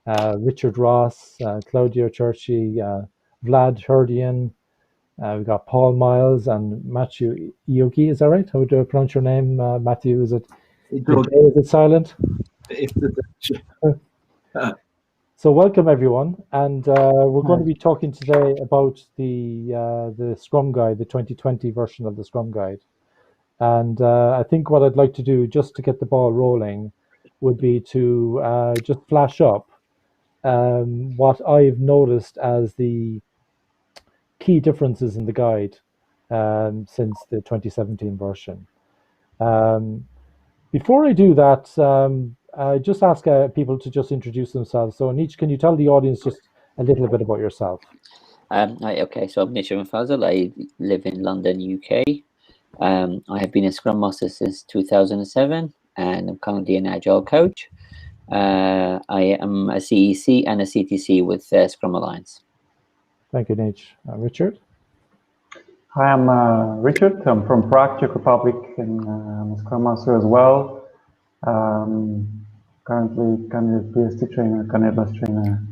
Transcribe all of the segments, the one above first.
Richard Ross, Claudio Churchy, Vlad Herdian. We've got Paul Miles and Matthew Ioki. Is that right? How do I pronounce your name, Matthew? Is it the J? Is it silent? So welcome everyone, and we're going to be talking today about the Scrum Guide, the 2020 version of the Scrum Guide. And I think what I'd like to do, just to get the ball rolling, would be to just flash up what I've noticed as the key differences in the guide since the 2017 version. Um, Before I do that, I just ask people to just introduce themselves. So, Nietzsche, can you tell the audience just a little bit about yourself? Okay, so I'm Nietzsche Fazal. I live in London, UK. I have been a Scrum Master since 2007, and I'm currently an Agile coach. I am a CEC and a CTC with Scrum Alliance. Thank you, Nietzsche. Richard? Hi, I'm Richard. I'm from Prague, Czech Republic, and I'm a Scrum Master as well. Currently, candidate PST trainer, candidate trainer.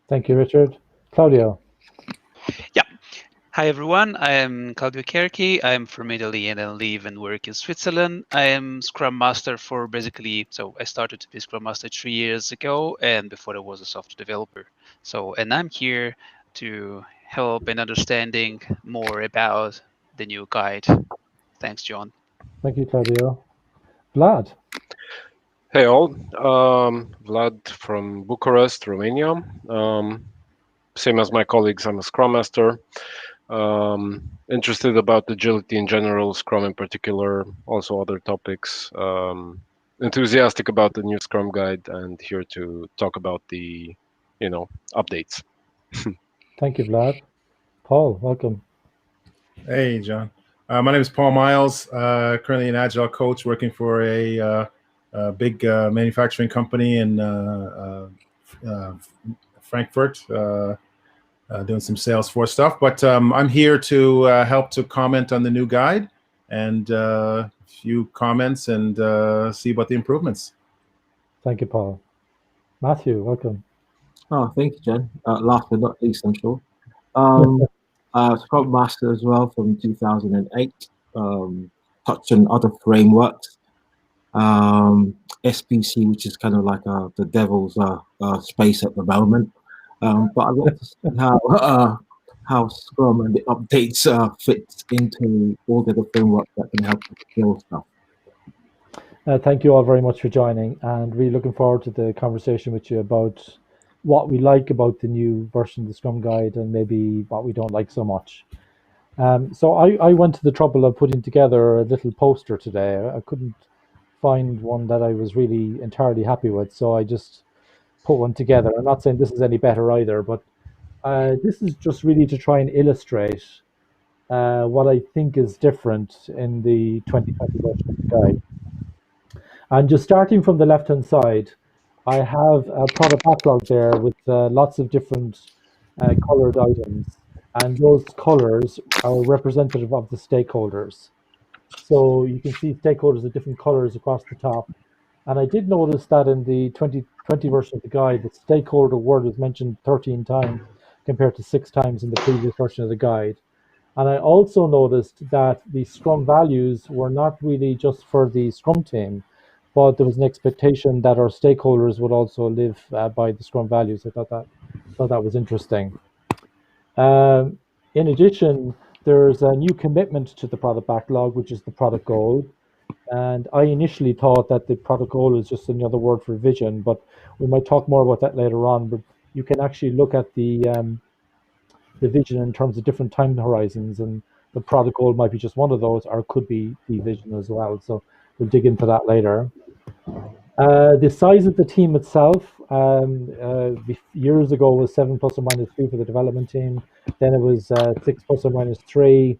Thank you, Richard. Claudio? Yeah. Hi, everyone. I am Claudio Kerki. I'm from Italy and I live and work in Switzerland. I am Scrum Master for so I started to be Scrum Master 3 years ago, and before I was a software developer. And I'm here to help in understanding more about the new guide. Thanks, John. Thank you, Claudio. Vlad? Hey all, Vlad from Bucharest, Romania. Same as my colleagues, I'm a Scrum Master. Interested about agility in general, Scrum in particular, also other topics. Enthusiastic about the new Scrum Guide and here to talk about the, updates. Thank you, Vlad. Paul, welcome. Hey, John. My name is Paul Miles, currently an Agile coach working for a big manufacturing company in Frankfurt, doing some Salesforce stuff. But I'm here to help to comment on the new guide and a few comments and see about the improvements. Thank you, Paul. Matthew, welcome. Oh, thank you, Jen. Last but not least, I'm sure. Scrum Master as well from 2008. Touched on other frameworks. SPC, which is kind of like the devil's space at the moment. But I'd like to see how Scrum and the updates fit into all the other frameworks that can help with skill stuff. Thank you all very much for joining, and really looking forward to the conversation with you about what we like about the new version of the Scrum Guide and maybe what we don't like so much. So I went to the trouble of putting together a little poster today. I couldn't find one that I was really entirely happy with, so I just put one together. I'm not saying this is any better either, but this is just really to try and illustrate what I think is different in the 2020 version of the guide. And just starting from the left-hand side, I have a product backlog there with lots of different colored items, and those colors are representative of the stakeholders. So you can see stakeholders of different colors across the top. And I did notice that in the 2020 version of the guide, the stakeholder word was mentioned 13 times compared to 6 times in the previous version of the guide. And I also noticed that the Scrum values were not really just for the Scrum team, but there was an expectation that our stakeholders would also live by the Scrum values. I thought that was interesting. In addition, there's a new commitment to the product backlog, which is the product goal. And I initially thought that the product goal is just another word for vision, but we might talk more about that later on. But you can actually look at the vision in terms of different time horizons, and the product goal might be just one of those, or it could be the vision as well. So we'll dig into that later. The size of the team itself, years ago was 7 plus or minus 2 for the development team. Then it was 6 plus or minus 3.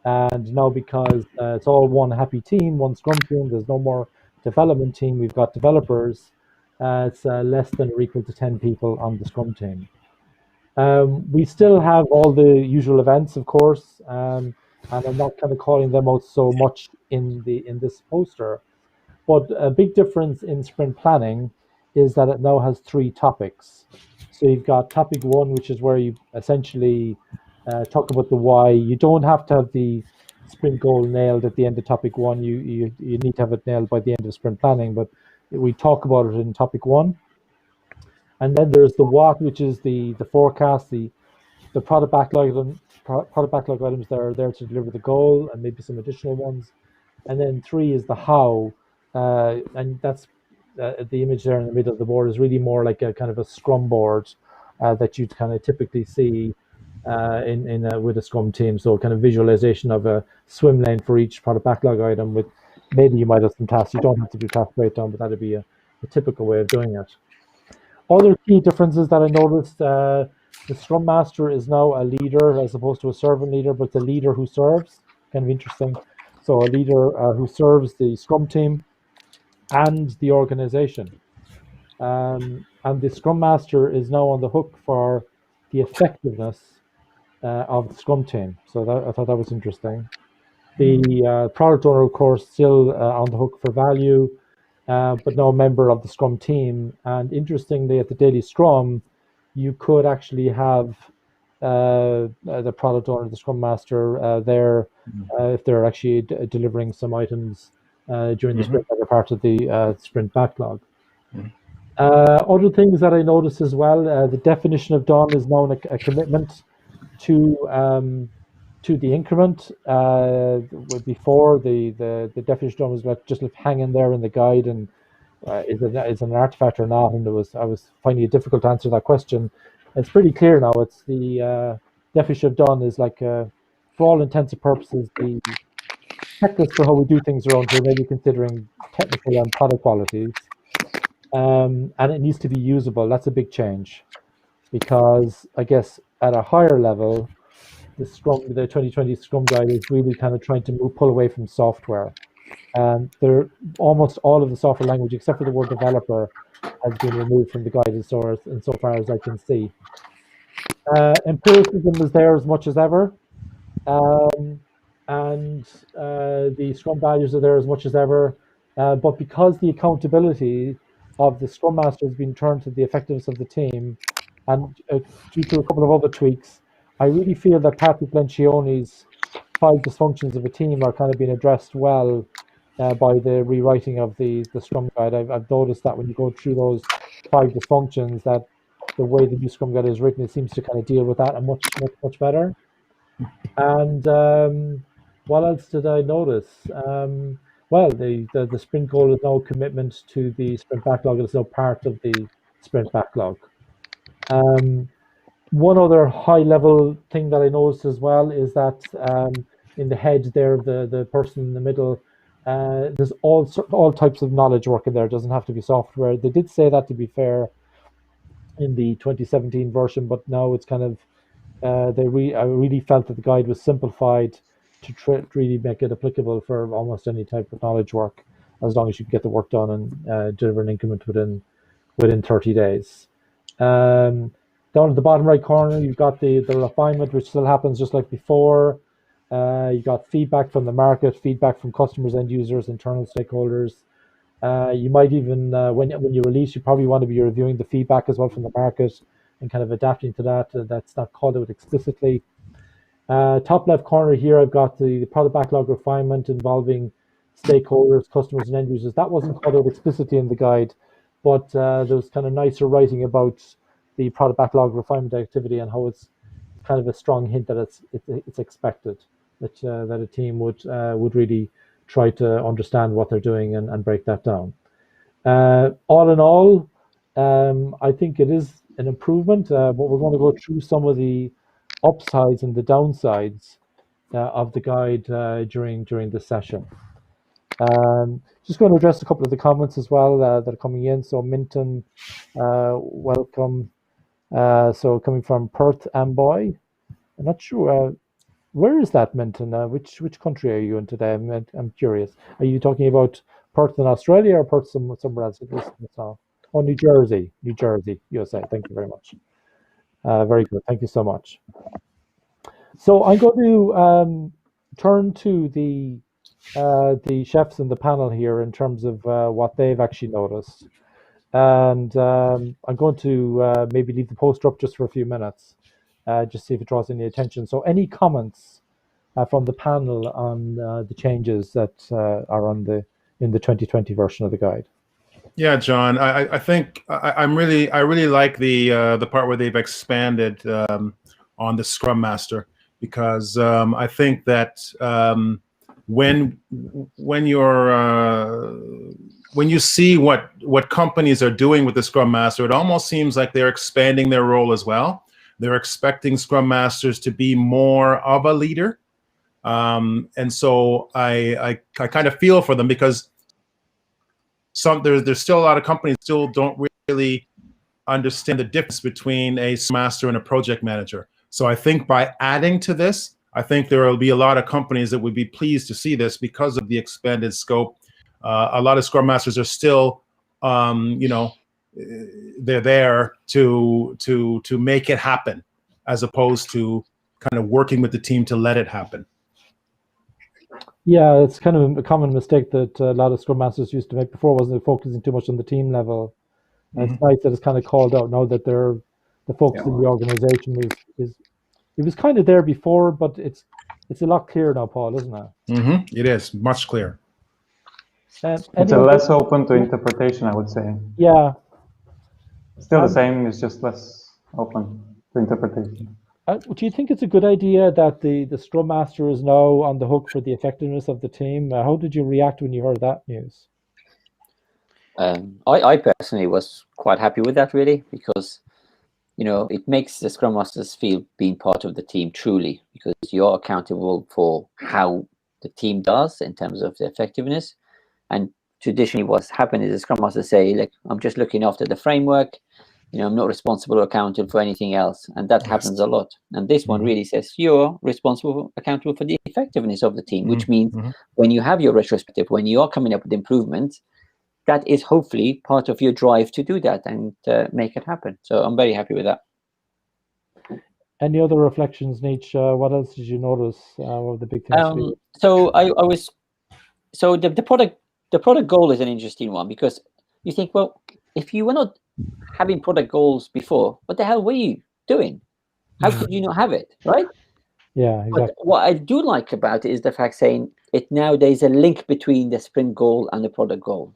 And now because it's all one happy team, one Scrum team, there's no more development team, we've got developers, it's less than or equal to 10 people on the Scrum team. We still have all the usual events, of course, and I'm not kind of calling them out so much in this poster. But a big difference in sprint planning is that it now has 3 topics. So you've got topic 1, which is where you essentially talk about the why. You don't have to have the sprint goal nailed at the end of topic 1. You need to have it nailed by the end of sprint planning, but we talk about it in topic 1. And then there's the what, which is the forecast, the product backlog items that are there to deliver the goal, and maybe some additional ones. And then 3 is the how, and that's the image there in the middle of the board is really more like a kind of a Scrum board that you'd kind of typically see with a Scrum team. So kind of visualization of a swim lane for each product backlog item. With maybe you might have some tasks. You don't have to do task breakdown, but that'd be a typical way of doing it. Other key differences that I noticed: the Scrum Master is now a leader as opposed to a servant leader, but the leader who serves. Kind of interesting. So a leader who serves the Scrum team and the organization. And the Scrum Master is now on the hook for the effectiveness of the Scrum team. So I thought that was interesting. The product owner, of course, still on the hook for value, but no member of the Scrum team. And interestingly, at the Daily Scrum, you could actually have the product owner, the Scrum Master there if they're actually delivering some items during the sprint that are part of the sprint backlog. Other things that I noticed as well, the definition of done is now a commitment to the increment. Before the definition of done was just hanging there in the guide and is it an artifact or not? And I was finding it difficult to answer that question. It's pretty clear now. It's the definition of done is like for all intents and purposes the checklist for how we do things around here, maybe considering technical and product qualities. And it needs to be usable. That's a big change, because I guess at a higher level, the 2020 Scrum Guide is really kind of trying to pull away from software. And almost all of the software language, except for the word developer, has been removed from the guide insofar as I can see. Empiricism is there as much as ever, and the Scrum values are there as much as ever. But because the accountability of the Scrum Master has been turned to the effectiveness of the team, and due to a couple of other tweaks, I really feel that Patrick Lencioni's 5 dysfunctions of a team are kind of being addressed well by the rewriting of the Scrum Guide. I've noticed that when you go through those 5 dysfunctions, that the way the new Scrum Guide is written, it seems to kind of deal with that much better. And what else did I notice? Well, the sprint goal is now a commitment to the sprint backlog. It's now part of the sprint backlog. One other high-level thing that I noticed as well is that in the head there, the person in the middle, there's all types of knowledge work in there. It doesn't have to be software. They did say that, to be fair, in the 2017 version, but now it's kind of I really felt that the guide was simplified to really make it applicable for almost any type of knowledge work, as long as you can get the work done and deliver an increment within 30 days. Down at the bottom right corner, you've got the refinement, which still happens just like before. You got feedback from the market, feedback from customers, end users, internal stakeholders. You might even, when you release, you probably want to be reviewing the feedback as well from the market and kind of adapting to that. That's not called out explicitly. Top left corner here, I've got the product backlog refinement involving stakeholders, customers, and end users. That wasn't called out explicitly in the guide, but there was kind of nicer writing about the product backlog refinement activity and how it's kind of a strong hint that it's expected that a team would really try to understand what they're doing and break that down. All in all, I think it is an improvement, but we're going to go through some of the upsides and the downsides of the guide during this session. Just going to address a couple of the comments as well that are coming in. So Minton, welcome. So coming from Perth, Amboy. I'm not sure. Where is that, Minton? Which country are you in today? I'm curious. Are you talking about Perth in Australia or Perth somewhere else? Oh, New Jersey, USA. Thank you very much. Very good. Thank you so much. So I'm going to turn to the chefs in the panel here in terms of what they've actually noticed. and I'm going to maybe leave the poster up just for a few minutes, just see if it draws any attention. So, any comments from the panel on the changes that are in the 2020 version of the guide? Yeah, John, I think I really like the part where they've expanded on the Scrum Master, because I think that when you see what companies are doing with the Scrum Master, it almost seems like they're expanding their role as well. They're expecting Scrum Masters to be more of a leader, and so I kind of feel for them, because there's still a lot of companies still don't really understand the difference between a Scrum Master and a project manager. So I think by adding to this, I think there will be a lot of companies that would be pleased to see this because of the expanded scope. A lot of Scrum Masters are still, they're there to make it happen, as opposed to kind of working with the team to let it happen. Yeah, it's kind of a common mistake that a lot of Scrum Masters used to make before, wasn't it, focusing too much on the team level. And it's nice that it's kind of called out now that the focus in the organization is it was kind of there before, but it's a lot clearer now, Paul, isn't it? It is much clearer. It's less open to interpretation, I would say. Yeah. Still the same, it's just less open to interpretation. Do you think it's a good idea that the Scrum Master is now on the hook for the effectiveness of the team? How did you react when you heard that news? I personally was quite happy with that, really, because it makes the Scrum Masters feel being part of the team truly, because you're accountable for how the team does in terms of the effectiveness. And traditionally what's happened is the Scrum Masters say, like, I'm just looking after the framework, I'm not responsible or accountable for anything else. And that happens a lot. And this one really says you're responsible, accountable for the effectiveness of the team, which means when you have your retrospective, when you are coming up with improvements, that is hopefully part of your drive to do that and make it happen. So I'm very happy with that. Any other reflections, Nietzsche? What else did you notice? What were the big things? So the product goal is an interesting one, because you think, well, if you were not having product goals before, what the hell were you doing? How could you not have it, right? Yeah, exactly. But what I do like about it is the fact saying it now there's a link between the sprint goal and the product goal.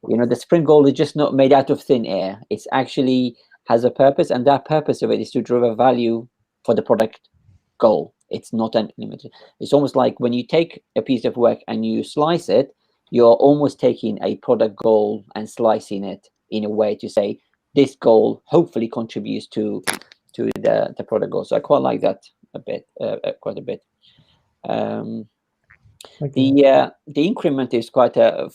The sprint goal is just not made out of thin air. It's actually has a purpose, and that purpose of it is to deliver value for the product goal. It's not unlimited. It's almost like when you take a piece of work and you slice it, you're almost taking a product goal and slicing it in a way to say this goal hopefully contributes to the product goal. So I quite like that quite a bit. The increment is quite the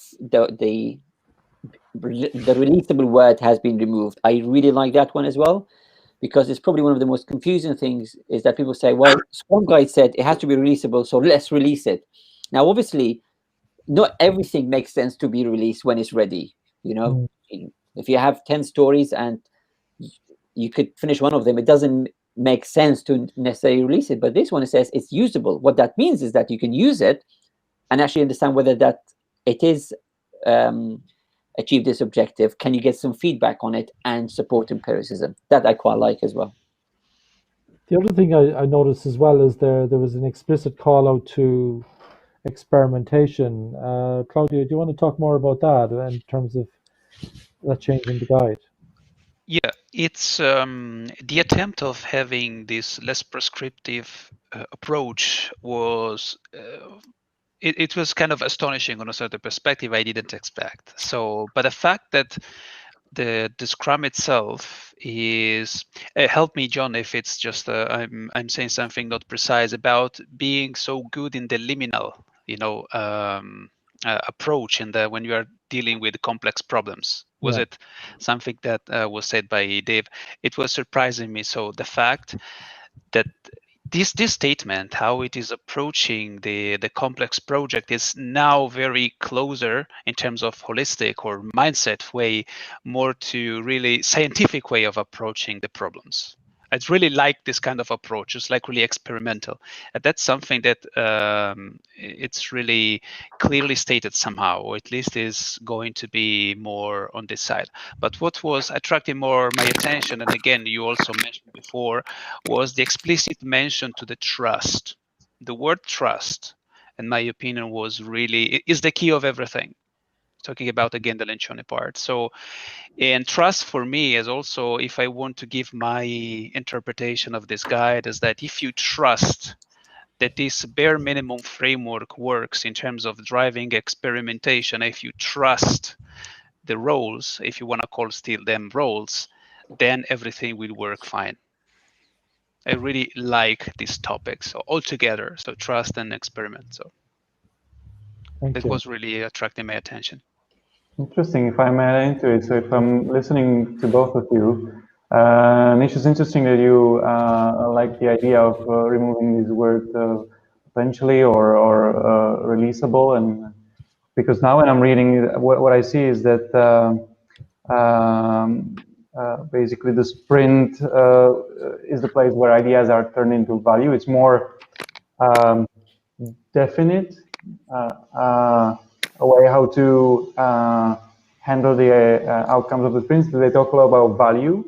releasable word has been removed. I really like that one as well, because it's probably one of the most confusing things is that people say, well, Scrum Guide said it has to be releasable, so let's release it. Now, obviously, not everything makes sense to be released when it's ready. If you have 10 stories and you could finish one of them, it doesn't make sense to necessarily release it. But this one, it says it's usable. What that means is that you can use it and actually understand whether that it is achieve this objective. Can you get some feedback on it and support empiricism? That I quite like as well. The other thing I noticed as well is there was an explicit call out to experimentation. Claudia, do you want to talk more about that in terms of that change in the guide? Yeah, it's the attempt of having this less prescriptive approach was it was kind of astonishing on a certain perspective. I didn't expect. So, but the fact that the Scrum itself is help me, John, if it's just I'm saying something not precise about being so good in the liminal, approach in when you are dealing with complex problems. Was it something that was said by Dave? It was surprising me. So the fact that this statement, how it is approaching the complex project, is now very closer in terms of holistic or mindset way, more to really scientific way of approaching the problems. I'd really like this kind of approach. It's like really experimental. And that's something that it's really clearly stated somehow, or at least is going to be more on this side. But what was attracting more my attention, and again, you also mentioned before, was the explicit mention to the trust. The word trust, in my opinion, was really, is the key of everything. Talking about, again, the Lencioni part. So, and trust for me is also, if I want to give my interpretation of this guide, is that if you trust that this bare minimum framework works in terms of driving experimentation, if you trust the roles, if you want to call still them roles, then everything will work fine. I really like these topics altogether. So trust and experiment. So Thank it you. was really attracting my attention. Interesting, if I may add into it. So if I'm listening to both of you, Nish, it's interesting that you like the idea of removing this word potentially or releasable, and because now when I'm reading it, what I see is that basically the sprint is the place where ideas are turned into value. It's more definite a way how to handle the outcomes of the sprints. They talk a lot about value,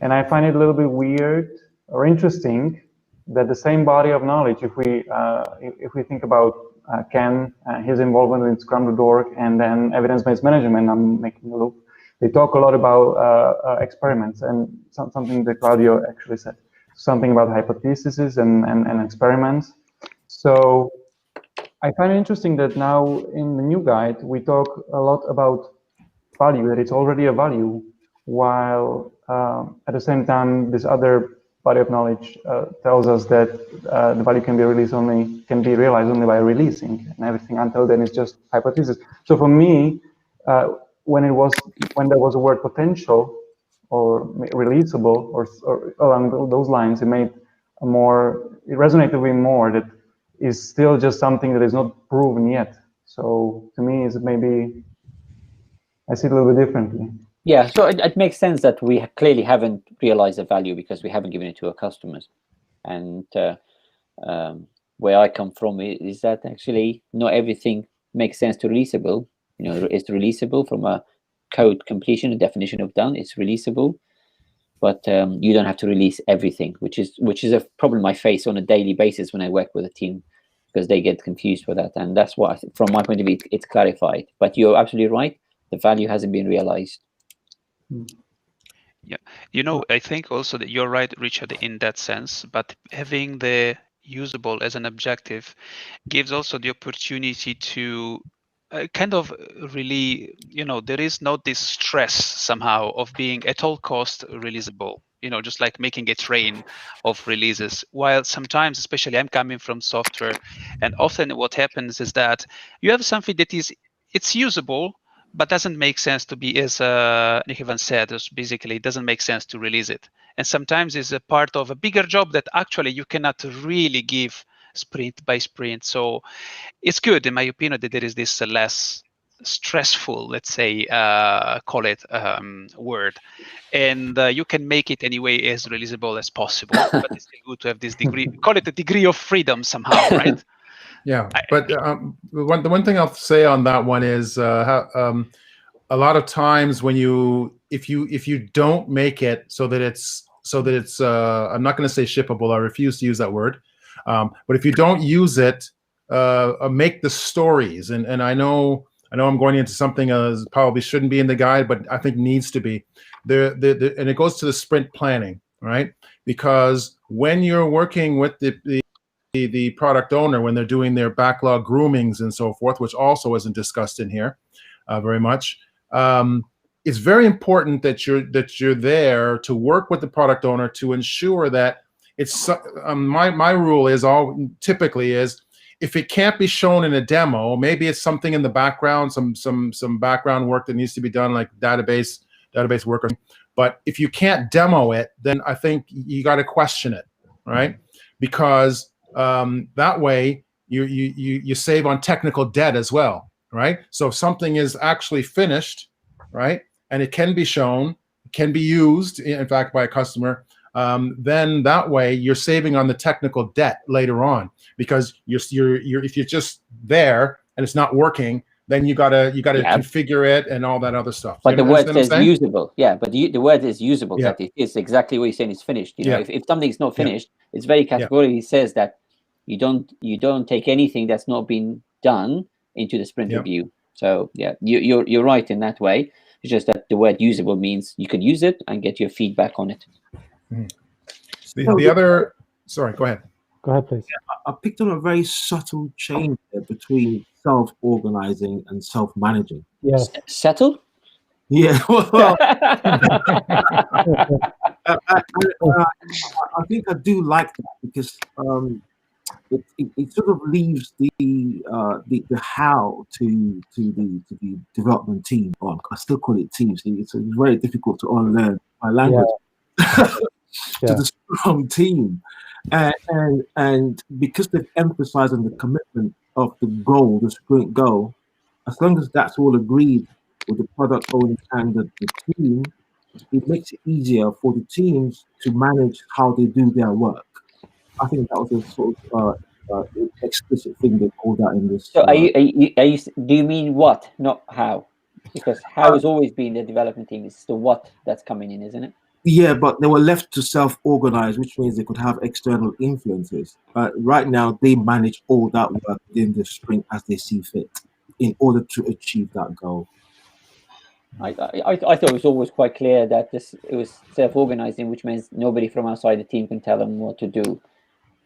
and I find it a little bit weird or interesting that the same body of knowledge, if we think about Ken, his involvement in Scrum.org, and then evidence-based management, I'm making a loop. They talk a lot about experiments, and something that Claudio actually said, something about hypotheses and experiments. So I find it interesting that now in the new guide, we talk a lot about value, that it's already a value, while at the same time, this other body of knowledge tells us that the value can be realized only by releasing, and everything until then is just hypothesis. So for me, when there was a word potential or releasable or along those lines, it resonated with me more that is still just something that is not proven yet. So to me, maybe I see it a little bit differently. Yeah, so it makes sense that we clearly haven't realized the value because we haven't given it to our customers. And where I come from is that actually not everything makes sense to releasable. You know, it's releasable from a code completion, a definition of done. It's releasable, but you don't have to release everything, which is a problem I face on a daily basis when I work with a team, because they get confused with that. And that's why, from my point of view, it's clarified. But you're absolutely right. The value hasn't been realized. Yeah, you know, I think also that you're right, Richard, in that sense, but having the usable as an objective gives also the opportunity to kind of really, you know, there is not this stress somehow of being at all cost releasable, you know, just like making a train of releases. While sometimes, especially I'm coming from software, and often what happens is that you have something that it's usable, but doesn't make sense to be, as Nick Evans said, basically it doesn't make sense to release it. And sometimes it's a part of a bigger job that actually you cannot really give sprint by sprint. So it's good, in my opinion, that there is this less stressful, let's say, call it word. And you can make it anyway as releasable as possible. But it's still good to have this degree, call it a degree of freedom somehow, right? Yeah, but the one thing I'll say on that one is a lot of times when if you don't make it so that it's I'm not going to say shippable. I refuse to use that word. But if you don't use it, make the stories. And I know I'm going into something probably shouldn't be in the guide, but I think needs to be there. And it goes to the sprint planning, right? Because when you're working with the product owner, when they're doing their backlog groomings and so forth, which also isn't discussed in here very much, it's very important that you're there to work with the product owner to ensure that it's my rule is typically is, if it can't be shown in a demo, maybe it's something in the background, some background work that needs to be done, like database work. But if you can't demo it, then I think you got to question it, right? Because that way you save on technical debt as well, right? So if something is actually finished, right, and it can be shown, can be used, in fact, by a customer, then that way you're saving on the technical debt later on, because you're if you're just there and it's not working, then you gotta configure it and all that other stuff. But the word says usable. Yeah, but the word is usable. Yeah. That it is exactly what you're saying. It's finished. You know, Yeah. if something's not finished, it's very categorically says that you don't take anything that's not been done into the sprint review. So yeah, you're right in that way. It's just that the word usable means you can use it and get your feedback on it. The other, sorry, go ahead. Go ahead, please. I picked on a very subtle change there between self-organizing and self-managing. Yes. Settle? Yeah, well, I think I do like that, because it sort of leaves the how to the development team. I still call it teams. It's very difficult to unlearn my language. To the Scrum team, and because they've emphasized on the commitment of the goal, the sprint goal, as long as that's all agreed with the product owner and the team, it makes it easier for the teams to manage how they do their work. I think that was a sort of explicit thing they called out in this. So are you do you mean what, not how? Because how has always been the development team. It's the what that's coming in, isn't it? Yeah, but they were left to self-organize, which means they could have external influences. Right now, they manage all that work within the sprint as they see fit in order to achieve that goal. I thought it was always quite clear that it was self-organizing, which means nobody from outside the team can tell them what to do.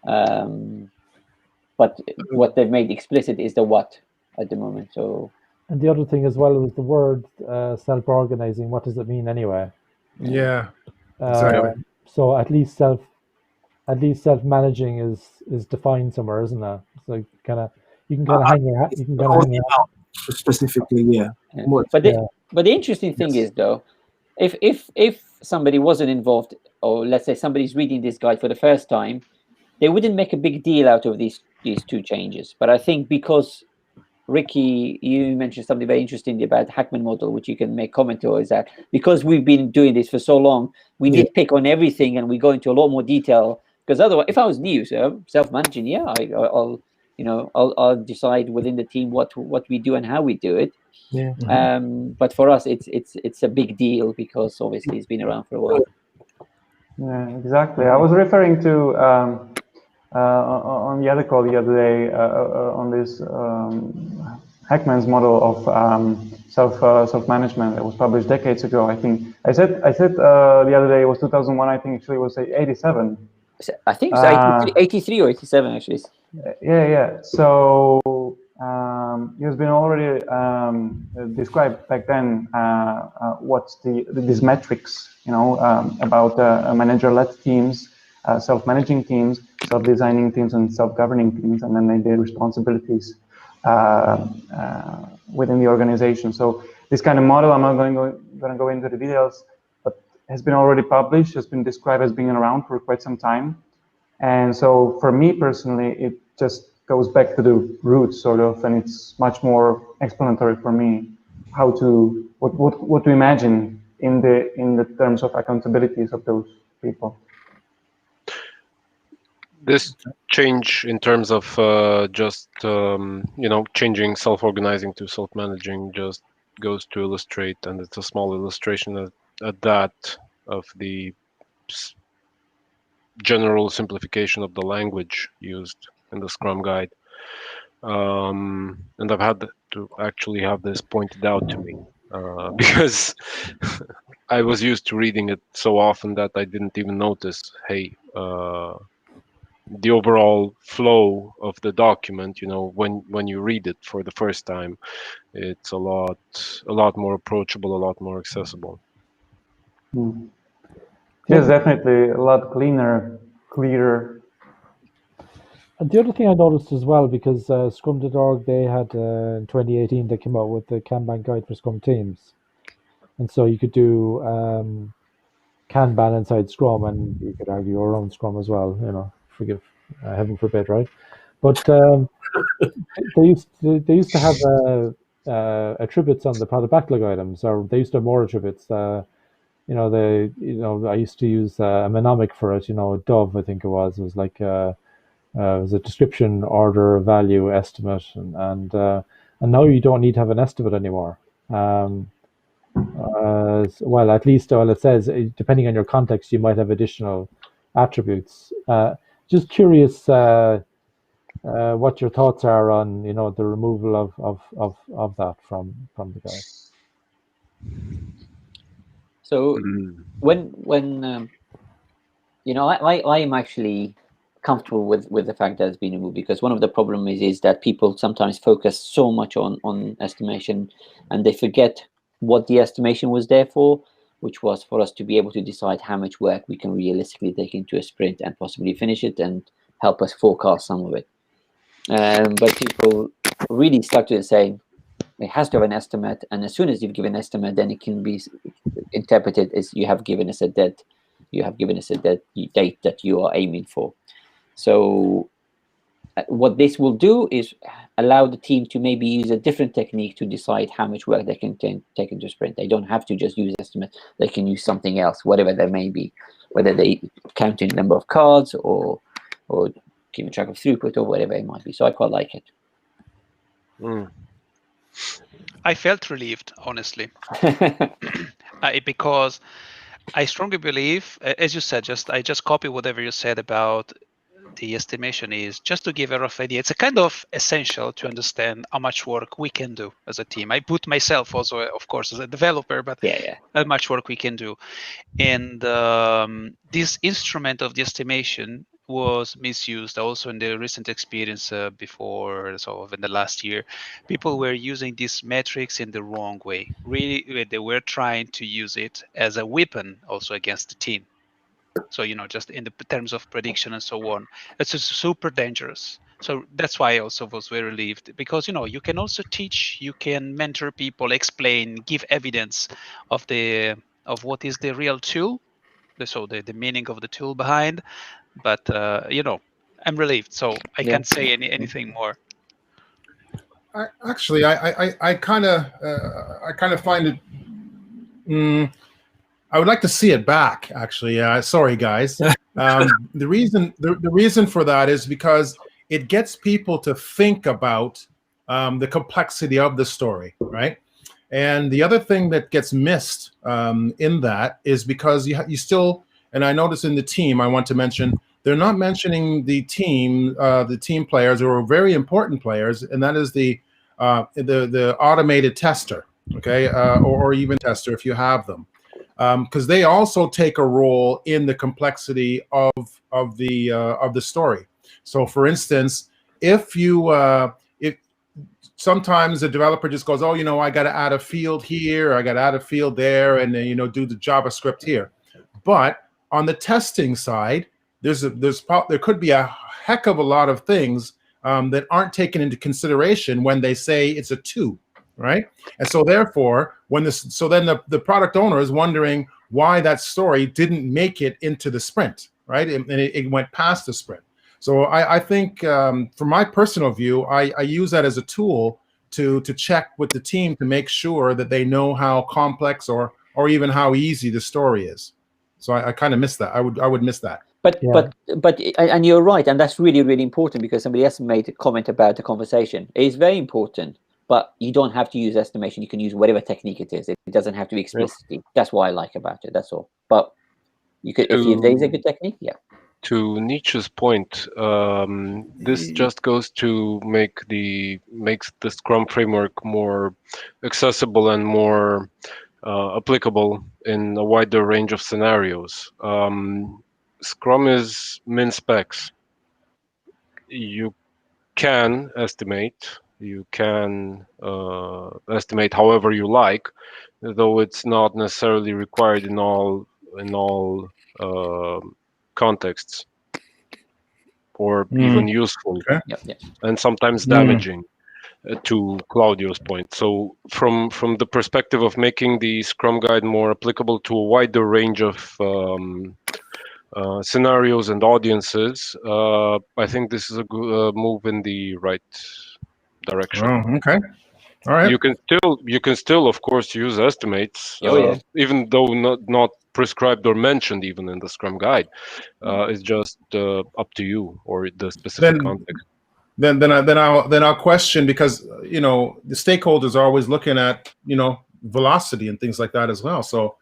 But what they've made explicit is the what at the moment. So, and the other thing as well was the word self-organizing. What does it mean anyway? Yeah, exactly. So at least self-managing is defined somewhere, isn't it? So you can kind of hang your hat. You can kind of hang your hat. Specifically, yeah. But the interesting thing is, though, if somebody wasn't involved, or let's say somebody's reading this guide for the first time, they wouldn't make a big deal out of these two changes. But I think because Ricky, you mentioned something very interesting about Hackman model, which you can make comment to, is that because we've been doing this for so long, we nitpick on everything and we go into a lot more detail. Because otherwise, if I was new, so self-managing, I'll decide within the team what we do and how we do it. Yeah. But for us, it's a big deal because obviously it's been around for a while. Yeah, exactly. I was referring to on the other call the other day on this Hackman's model of self-management that was published decades ago. I think I said the other day it was 2001. I think actually it was 87. I think it's 83 or 87 actually. Yeah. So it has been already described back then what's these metrics, about manager-led teams, self-managing teams, self-designing teams, and self-governing teams, and then their responsibilities within the organization. So this kind of model, I'm not going to go into the details, but has been already published, has been described as being around for quite some time. And so for me personally, it just goes back to the roots sort of, and it's much more explanatory for me what to imagine in the terms of accountabilities of those people. This change in terms of just changing self-organizing to self-managing just goes to illustrate, and it's a small illustration at that, of the general simplification of the language used in the Scrum guide. And I've had to actually have this pointed out to me because I was used to reading it so often that I didn't even notice, hey, the overall flow of the document, when you read it for the first time, it's a lot more approachable, a lot more accessible. Yes, definitely a lot clearer. And the other thing I noticed as well, because Scrum.org, they had in 2018 they came out with the Kanban guide for Scrum teams, and so you could do Kanban inside Scrum, and you could argue your own Scrum as well. Forgive, heaven forbid, right? But they used to have attributes on the product backlog items, or they used to have more attributes. I used to use a mnemonic for it. Dove, I think it was. It was like it was a description, order, value, estimate, and now you don't need to have an estimate anymore. Well, at least it says depending on your context, you might have additional attributes. Just curious what your thoughts are on the removal of that from the guide. So when I am actually comfortable with the fact that it's been removed, because one of the problems is that people sometimes focus so much on estimation and they forget what the estimation was there for, which was for us to be able to decide how much work we can realistically take into a sprint and possibly finish it and help us forecast some of it. But people really stuck to it, saying it has to have an estimate, and as soon as you've given an estimate, then it can be interpreted as you have given us a date that you are aiming for. So what this will do is allow the team to maybe use a different technique to decide how much work they can take into sprint. They don't have to just use estimate. They can use something else, whatever there may be, whether they count in number of cards or keeping track of throughput or whatever it might be. So I quite like it. I felt relieved, honestly, because I strongly believe, as you said, I just copy whatever you said about the estimation is just to give a rough idea. It's a kind of essential to understand how much work we can do as a team. I put myself also, of course, as a developer, but how much work we can do. And this instrument of the estimation was misused also in the recent experience before, so in the last year. People were using these metrics in the wrong way. Really, they were trying to use it as a weapon also against the team. So, just in the terms of prediction and so on, it's just super dangerous. So that's why I also was very relieved, because, you can also teach, you can mentor people, explain, give evidence of what is the real tool. So the meaning of the tool behind, but, I'm relieved. So I can't say anything more. I kind of find it. I would like to see it back, actually. Sorry, guys. The reason for that is because it gets people to think about the complexity of the story, right? And the other thing that gets missed in that is because you still, and I notice in the team, I want to mention, they're not mentioning the team players who are very important players, and that is the automated tester, okay, or even tester if you have them. Because they also take a role in the complexity of the story. So, for instance, if sometimes a developer just goes, oh, I got to add a field here, I got to add a field there, and then do the JavaScript here. But on the testing side, there could be a heck of a lot of things that aren't taken into consideration when they say it's a 2. Right, and so therefore, then the product owner is wondering why that story didn't make it into the sprint, right? And it went past the sprint. So I think, from my personal view, I use that as a tool to check with the team to make sure that they know how complex or even how easy the story is. So I kind of miss that. I would miss that. But and you're right, and that's really, really important, because somebody else made a comment about the conversation. It is very important. But you don't have to use estimation. You can use whatever technique it is. It doesn't have to be explicitly. Yep. That's what I like about it. That's all. But you could, if there is a good technique, To Nietzsche's point, this just goes to makes the Scrum framework more accessible and more applicable in a wider range of scenarios. Scrum is min specs. You can estimate. You can estimate however you like, though it's not necessarily required in all contexts, or even useful, and sometimes damaging, to Claudio's point. So from the perspective of making the Scrum Guide more applicable to a wider range of scenarios and audiences, I think this is a good move in the right direction. Oh, okay. All right. You can still, of course, use estimates, even though not prescribed or mentioned even in the Scrum guide. It's just up to you or the specific context. Then I'll question, because the stakeholders are always looking at velocity and things like that as well. So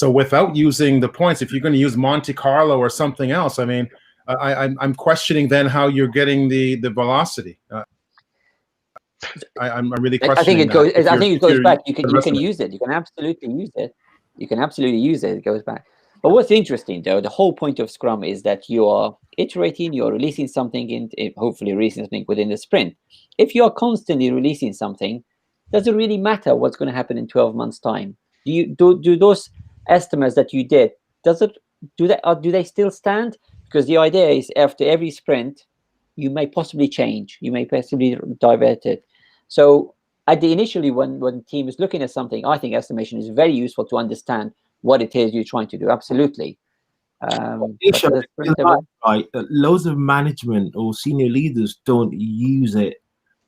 without using the points, if you're going to use Monte Carlo or something else, I mean, I'm questioning then how you're getting the velocity. I'm really questioning. I think it goes back. You can use it. You can absolutely use it. You can absolutely use it. It goes back. But what's interesting, though, the whole point of Scrum is that you are iterating, you're releasing something, hopefully releasing something within the sprint. If you are constantly releasing something, does it really matter what's going to happen in 12 months' time? Do those estimates that you did, do they still stand? Because the idea is after every sprint, you may possibly change, you may possibly divert it. So initially, when the team is looking at something, I think estimation is very useful to understand what it is you're trying to do. Absolutely. Right, loads of management or senior leaders don't use it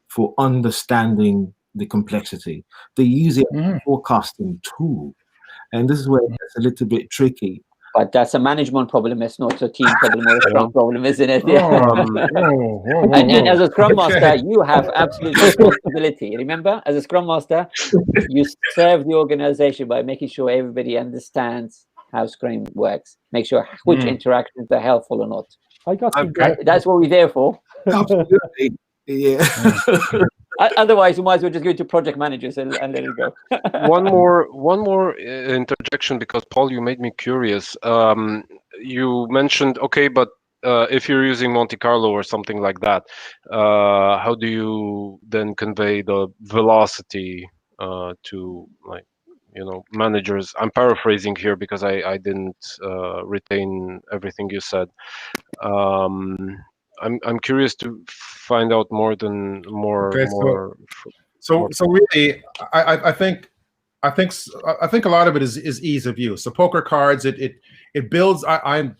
for understanding the complexity. They use it as a forecasting tool, and this is where it gets a little bit tricky. But that's a management problem. It's not a team problem or a Scrum problem, isn't it? And as a Scrum Master, you have absolute responsibility. Remember, as a Scrum Master, you serve the organization by making sure everybody understands how Scrum works. Make sure which interactions are helpful or not. That's what we're there for. Absolutely. Yeah. Otherwise, we might as well just go to project managers and let it go. One more interjection, because Paul, you made me curious. You mentioned, okay, but if you're using Monte Carlo or something like that, how do you then convey the velocity to, like, managers? I'm paraphrasing here because I didn't retain everything you said. I'm curious to find out more. So really, I think a lot of it is ease of use. So poker cards, it builds.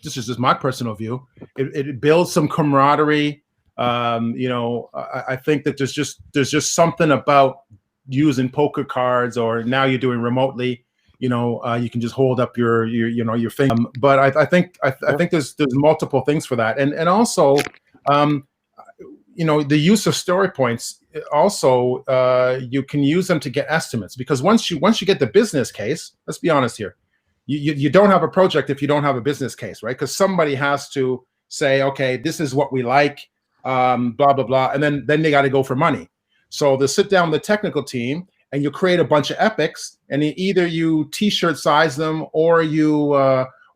This is just my personal view. It builds some camaraderie. I think that there's just something about using poker cards, or now you're doing remotely. You can just hold up your finger. But I think there's multiple things for that, and also. The use of story points also, you can use them to get estimates, because once you get the business case, let's be honest here, you don't have a project if you don't have a business case, right? Because somebody has to say, okay, this is what we like, blah blah blah, and then they got to go for money. So they'll sit down with the technical team and you create a bunch of epics, and either you t-shirt size them, or you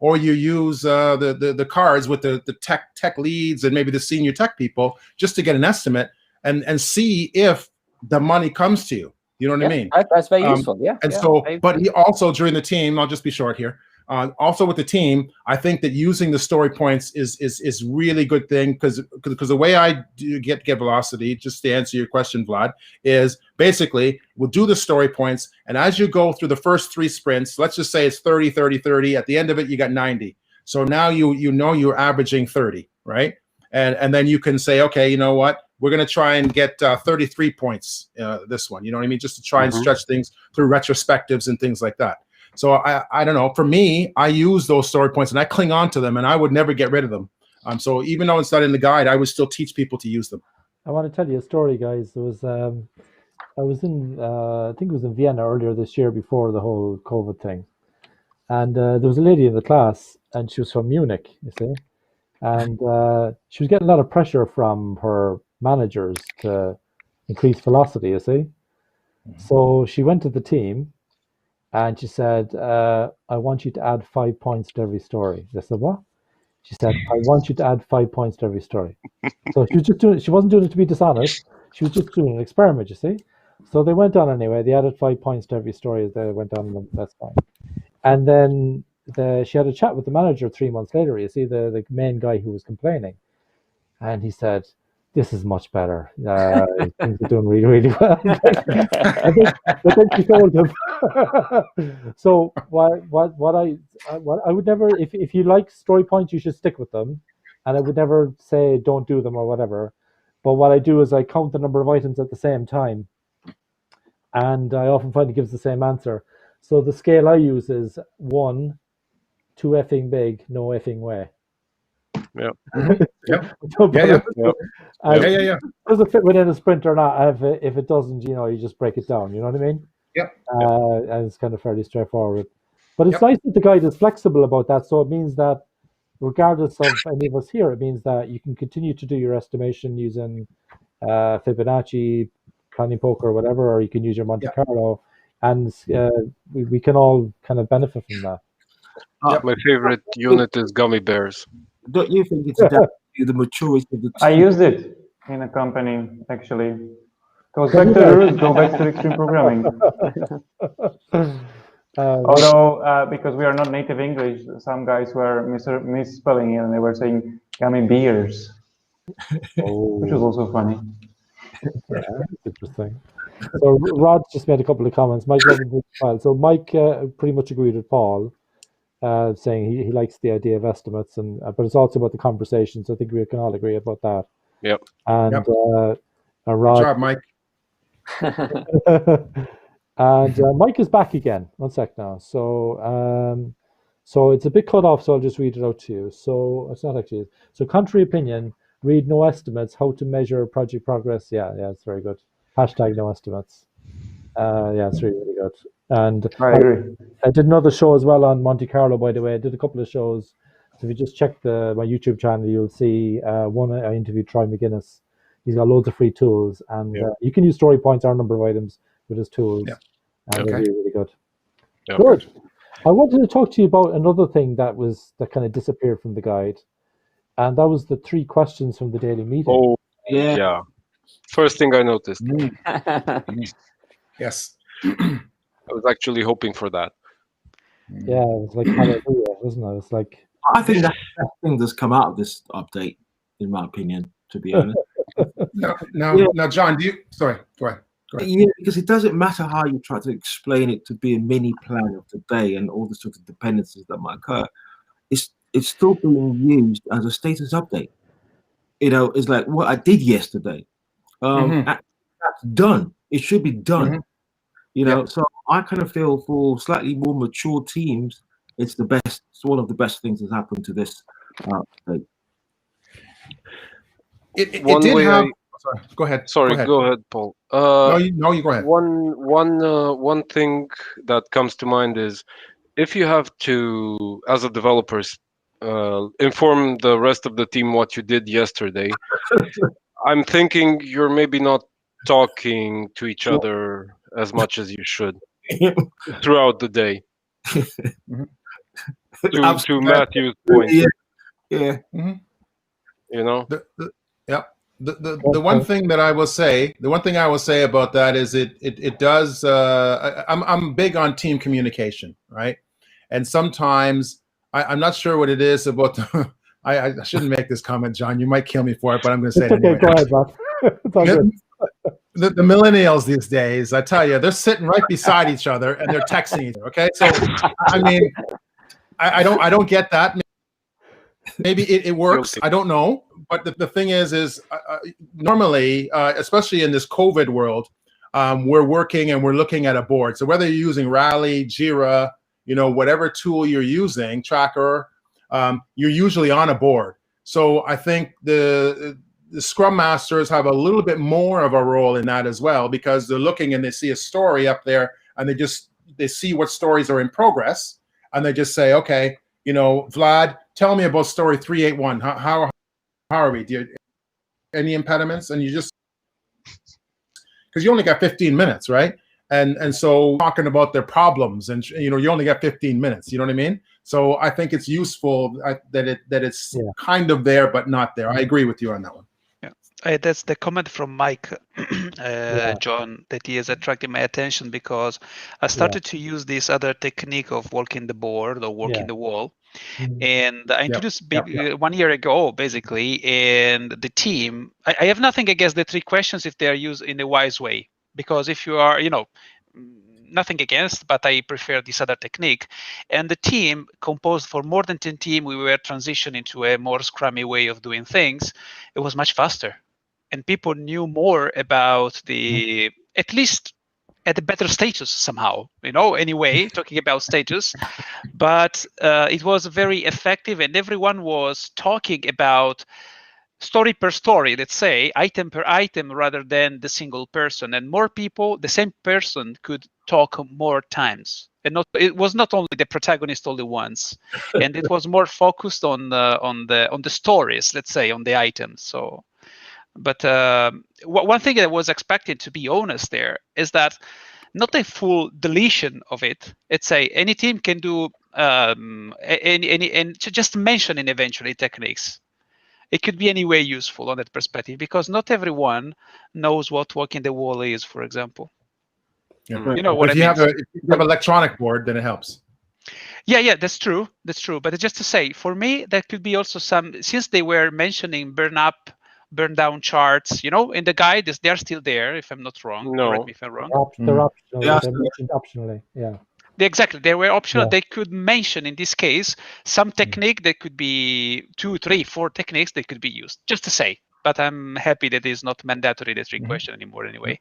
use the cards with the tech leads and maybe the senior tech people, just to get an estimate and see if the money comes to you. You know what I mean? That's very useful. Yeah. And but he also, during the team, I'll just be short here. Also with the team, I think that using the story points is really good thing, because the way I do get velocity, just to answer your question, Vlad, is basically we'll do the story points, and as you go through the first 3 sprints, let's just say it's 30, 30, 30. At the end of it, you got 90. So now you're averaging 30, right? And then you can say, okay, you know what? We're going to try and get 33 points this one. You know what I mean? Just to try and stretch things through retrospectives and things like that. So I don't know. For me, I use those story points and I cling on to them, and I would never get rid of them. So even though it's not in the guide, I would still teach people to use them. I want to tell you a story, guys. There was I was in I think it was in Vienna earlier this year, before the whole COVID thing, and there was a lady in the class, and she was from Munich, you see, and she was getting a lot of pressure from her managers to increase velocity, you see. So she went to the team. And she said, I want you to add 5 points to every story. They said, what? She said, I want you to add 5 points to every story. So she wasn't doing it to be dishonest. She was just doing an experiment, you see. So they went on anyway. They added 5 points to every story as they went on, and that's fine. And then she had a chat with the manager 3 months later, you see, the main guy who was complaining. And he said, this is much better. Things are doing really, really well. But then she told him. So what I would never, if you like story points, you should stick with them, and I would never say don't do them or whatever. But what I do is I count the number of items at the same time, and I often find it gives the same answer. So the scale I use is 1, too effing big, no effing way. Yeah. Yep. But Yeah, and yeah. does it fit within a sprint or not? If it doesn't, you just break it down. You know what I mean? Yep. And it's kind of fairly straightforward. But it's Yep. nice that the guide is flexible about that. So it means that regardless of any of us here, it means that you can continue to do your estimation using Fibonacci, planning poker, or whatever, or you can use your Monte Carlo, and we can all kind of benefit from that. My favorite unit is gummy bears. Don't you think it's down to the maturity of the team? I used it in a company, actually. Goes back to the root, go back to extreme programming. Although, because we are not native English, some guys were misspelling it and they were saying gummy beers, which was also funny. Yeah, that's interesting. So Rod just made a couple of comments. Mike Levin as well. So Mike pretty much agreed with Paul, saying he likes the idea of estimates, and but it's also about the conversations. I think we can all agree about that. Yep. And Rod, Good job, Mike. and Mike is back again. 1 sec now. So so it's a bit cut off. So I'll just read it out to you. So it's not actually. So contrary opinion. Read no estimates. How to measure project progress. Yeah, it's very good. Hashtag no estimates. Yeah, it's really, really good. And I agree. I did another show as well on Monte Carlo, by the way. I did a couple of shows. So if you just check my YouTube channel, you'll see one I interviewed Troy McGuinness. He's got loads of free tools, and you can use story points or a number of items with his tools. Yeah. And they're really, really good. Yeah. Good. I wanted to talk to you about another thing that kind of disappeared from the guide. And that was the 3 questions from the daily meeting. Oh, Yeah. yeah. First thing I noticed. Yes. I was actually hoping for that. Yeah, it was like hallelujah, wasn't it? It's like I think that's the best thing that's come out of this update, in my opinion, to be honest. Now, John, sorry, go ahead. Yeah, because it doesn't matter how you try to explain it to be a mini plan of the day and all the sort of dependencies that might occur. It's still being used as a status update. It's like what I did yesterday. That's done. It should be done. So I kind of feel for slightly more mature teams, it's the best. It's one of the best things that's happened to this update. It did have. Sorry, go ahead. Sorry, go ahead, Paul. No, you go ahead. One thing that comes to mind is if you have to, as a developer, inform the rest of the team what you did yesterday. I'm thinking you're maybe not talking to each other as much as you should throughout the day. To Matthew's point. Yeah. The one thing that I will say, about that is it does. I'm big on team communication, right? And sometimes I'm not sure what it is about. I shouldn't make this comment, John. You might kill me for it, but I'm going to say it anyway. Go ahead, Bob. It's all good. The millennials these days, I tell you, they're sitting right beside each other and they're texting each other. Okay, so I mean, I don't get that. Maybe it works. I don't know. But the thing is normally, especially in this COVID world, we're working and we're looking at a board. So whether you're using Rally, Jira, whatever tool you're using, Tracker, you're usually on a board. So I think the Scrum Masters have a little bit more of a role in that as well, because they're looking and they see a story up there and they see what stories are in progress and they just say, okay, Vlad, tell me about story 381. How are we? Do you any impediments? And you just, because you only got 15 minutes, right? And so talking about their problems and you only got 15 minutes, you know what I mean? So I think it's useful that it's kind of there but not there. I agree with you on that one. That's the comment from Mike, John, that he has attracted my attention because I started to use this other technique of walking the board or walking the wall. And I introduced 1 year ago, basically, and the team, I have nothing against the 3 questions if they are used in a wise way, because if you are, nothing against, but I prefer this other technique. And the team composed for more than 10 team, we were transitioning to a more scrummy way of doing things. It was much faster. And people knew more about at least at a better status somehow, anyway, talking about status. But it was very effective, and everyone was talking about story per story, let's say, item per item, rather than the single person. And more people, the same person could talk more times. And it was not only the protagonist only once, and it was more focused on the stories, let's say, on the items. So, but one thing that was expected, to be honest, there is that not a full deletion of it. Let's say any team can do and just mentioning eventually techniques. It could be any way useful on that perspective, because not everyone knows what walking the wall is, for example. Yeah. You know what if I you mean? have if you have an electronic board, then it helps. Yeah, that's true. That's true. But just to say, for me, there could be also some, since they were mentioning burn up, burn down charts, in the guide, they're still there, if I'm not wrong. No. Correct me if I'm wrong. They're optional. Yeah. They're mentioned optionally. Yeah. Exactly. They were optional. Yeah. They could mention, in this case, some technique. There could be 2, 3, 4 techniques that could be used, just to say. But I'm happy that it's not mandatory, the 3 question anymore anyway.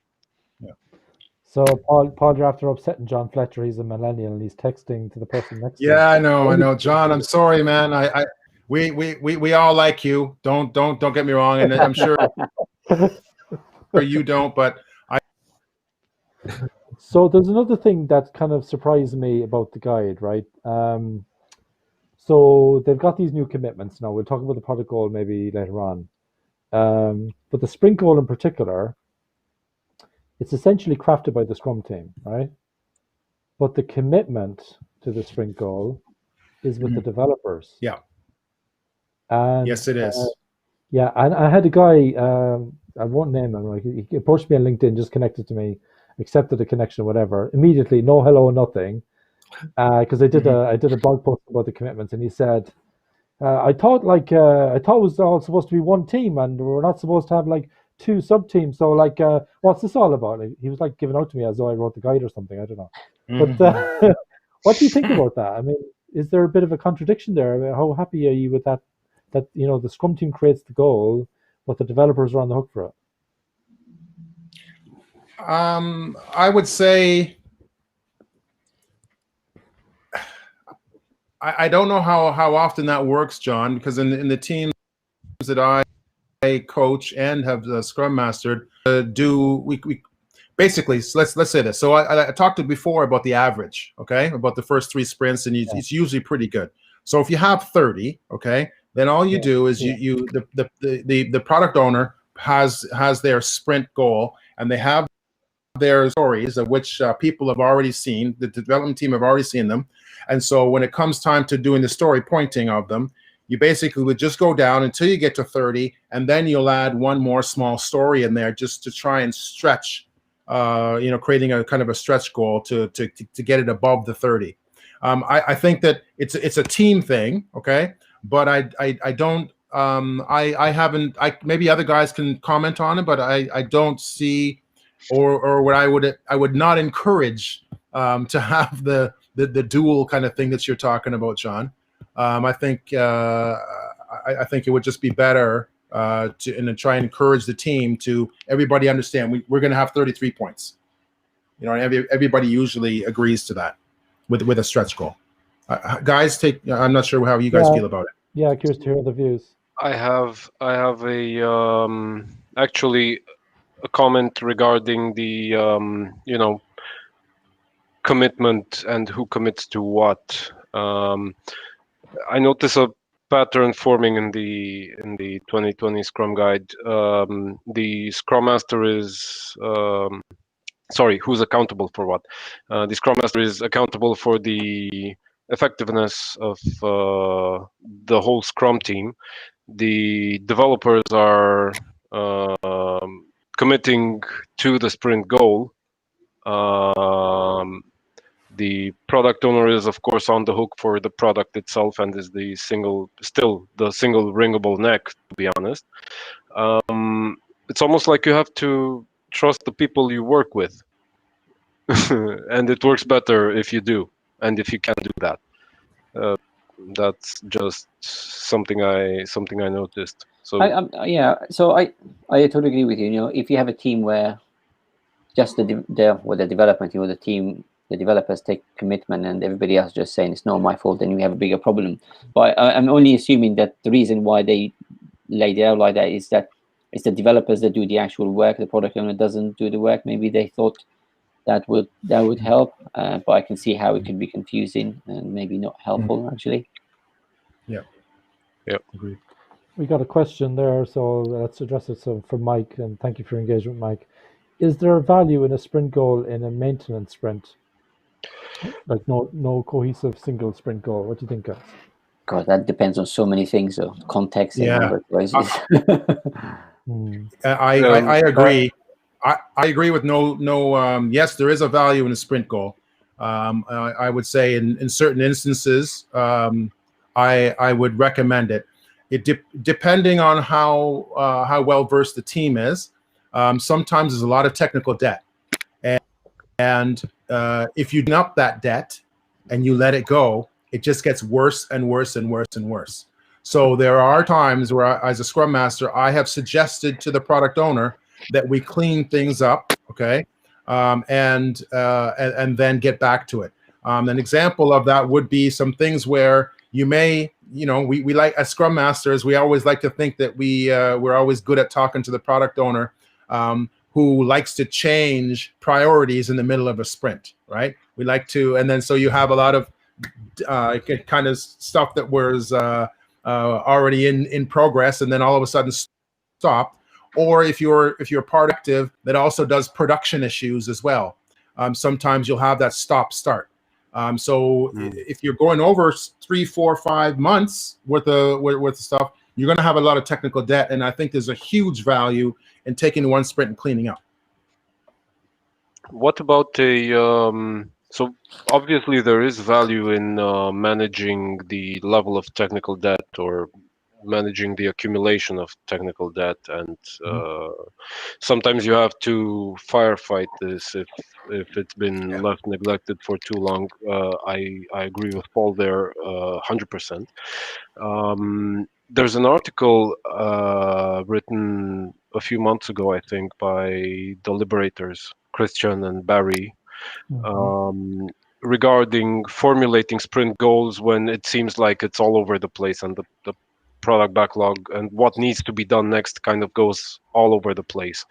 Yeah. So Paul, you're after upsetting John Fletcher. He's a millennial and he's texting to the person next to him. Yeah, I know. John, I'm sorry, man. We all like you. Don't get me wrong, and I'm sure you don't, but So there's another thing that kind of surprised me about the guide, right? So they've got these new commitments now. We'll talk about the product goal maybe later on. But the sprint goal in particular, it's essentially crafted by the Scrum team, right? But the commitment to the sprint goal is with the developers. Yeah. And, yes, it is. Yeah, and I had a guy, I won't name him, like he approached me on LinkedIn, just connected to me, accepted the connection, whatever. Immediately, no hello, nothing, because I did a blog post about the commitments, and he said, I thought it was all supposed to be one team, and we're not supposed to have like 2 sub teams. So what's this all about? He was like giving out to me as though I wrote the guide or something. I don't know. But what do you think about that? I mean, is there a bit of a contradiction there? I mean, how happy are you with that? That the Scrum team creates the goal, but the developers are on the hook for it. I would say I don't know how often that works, John, because in the teams that I coach and have Scrum mastered, we basically, so let's say this. So I talked before about the average, okay, about the first 3 sprints, and it's usually pretty good. So if you have 30, okay, then all you do is the product owner has their sprint goal, and they have their stories of which people have already seen. The development team have already seen them, and so when it comes time to doing the story pointing of them, you basically would just go down until you get to 30, and then you'll add one more small story in there just to try and stretch, creating a kind of a stretch goal to get it above the 30. I think that it's a team thing, okay, but I don't. I haven't. Maybe other guys can comment on it, but I don't see, or what I would not encourage to have the dual kind of thing that you're talking about, John. I think it would just be better to try and encourage the team to everybody understand we're going to have 33 points. Everybody usually agrees to that with a stretch goal. Guys, I'm not sure how you guys feel about it. Yeah, curious to hear the views. I have a actually a comment regarding the commitment and who commits to what. I notice a pattern forming in the 2020 Scrum Guide. The Scrum Master is who's accountable for what? The Scrum Master is accountable for the effectiveness of the whole Scrum team. The developers are committing to the sprint goal. The product owner is, of course, on the hook for the product itself and is still the single ringable neck, to be honest. It's almost like you have to trust the people you work with. And it works better if you do, and if you can do that. That's just something I noticed. So So I totally agree with you. If you have a team where just the development, the team, the developers take commitment, and everybody else just saying it's not my fault, then we have a bigger problem. But I'm only assuming that the reason why they laid it out like that is that it's the developers that do the actual work. The product owner doesn't do the work. Maybe they thought that would help, but I can see how it could be confusing and maybe not helpful actually. Yeah. Agreed. We got a question there, so let's address it. So from Mike, and thank you for your engagement, Mike. Is there a value in a sprint goal in a maintenance sprint? Like no cohesive single sprint goal. What do you think, guys? God, that depends on so many things, so context and number of places. I agree. I agree with no. Yes, there is a value in a sprint goal. I would say in certain instances, I would recommend it. Depending on how well versed the team is. Sometimes there's a lot of technical debt, and if you dump that debt and you let it go, it just gets worse and worse and worse and worse. So there are times where, as a Scrum Master, I have suggested to the product owner that we clean things up, okay, and then get back to it. An example of that would be some things where you may, we like, as Scrum Masters, we always like to think that we're always good at talking to the product owner who likes to change priorities in the middle of a sprint, right? We like to, and then so you have a lot of kind of stuff that was already in progress, and then all of a sudden stop. Or if you're part active, that also does production issues as well. Sometimes you'll have that stop start. So if you're going over 3, 4, 5 months worth of stuff, you're going to have a lot of technical debt, and I think there's a huge value in taking one sprint and cleaning up. What about so obviously there is value in managing the level of technical debt or managing the accumulation of technical debt, and sometimes you have to firefight this if it's been left neglected for too long. I agree with Paul there 100%. There's an article written a few months ago, I think, by the Liberators, Christian and Barry, regarding formulating sprint goals when it seems like it's all over the place, and the product backlog and what needs to be done next kind of goes all over the place.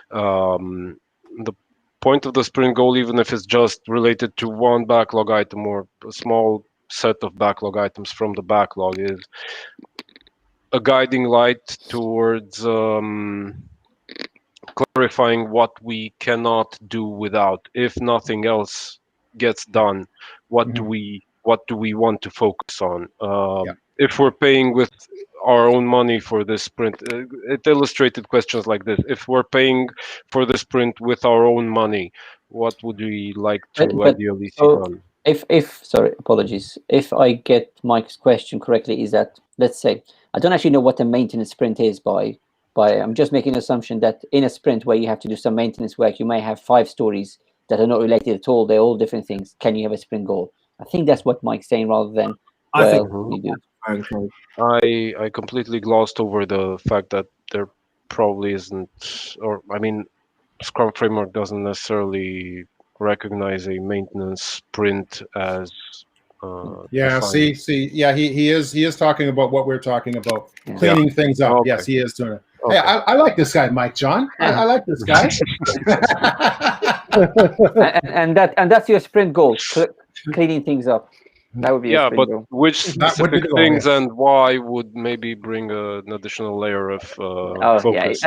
The point of the sprint goal, even if it's just related to one backlog item or a small set of backlog items from the backlog, is a guiding light towards clarifying what we cannot do without. If nothing else gets done, what do we want to focus on? If we're paying with our own money for this sprint, it illustrated questions like this. If we're paying for the sprint with our own money, what would we like to ideally see done? Sorry, apologies. If I get Mike's question correctly, is that, let's say, I don't actually know what a maintenance sprint is by I'm just making an assumption that in a sprint where you have to do some maintenance work, you may have 5 stories that are not related at all. They're all different things. Can you have a sprint goal? I think that's what Mike's saying, rather than, you do. I completely glossed over the fact that there probably isn't, or I mean, Scrum framework doesn't necessarily recognize a maintenance sprint as defined. He is talking about what we're talking about, cleaning things up. Okay. Yes, he is doing it. Okay. Hey, I like this guy, Mike John. I like this guy. and that's your sprint goal, cleaning things up. That would be but goal. Which specific things and why would maybe bring an additional layer of focus?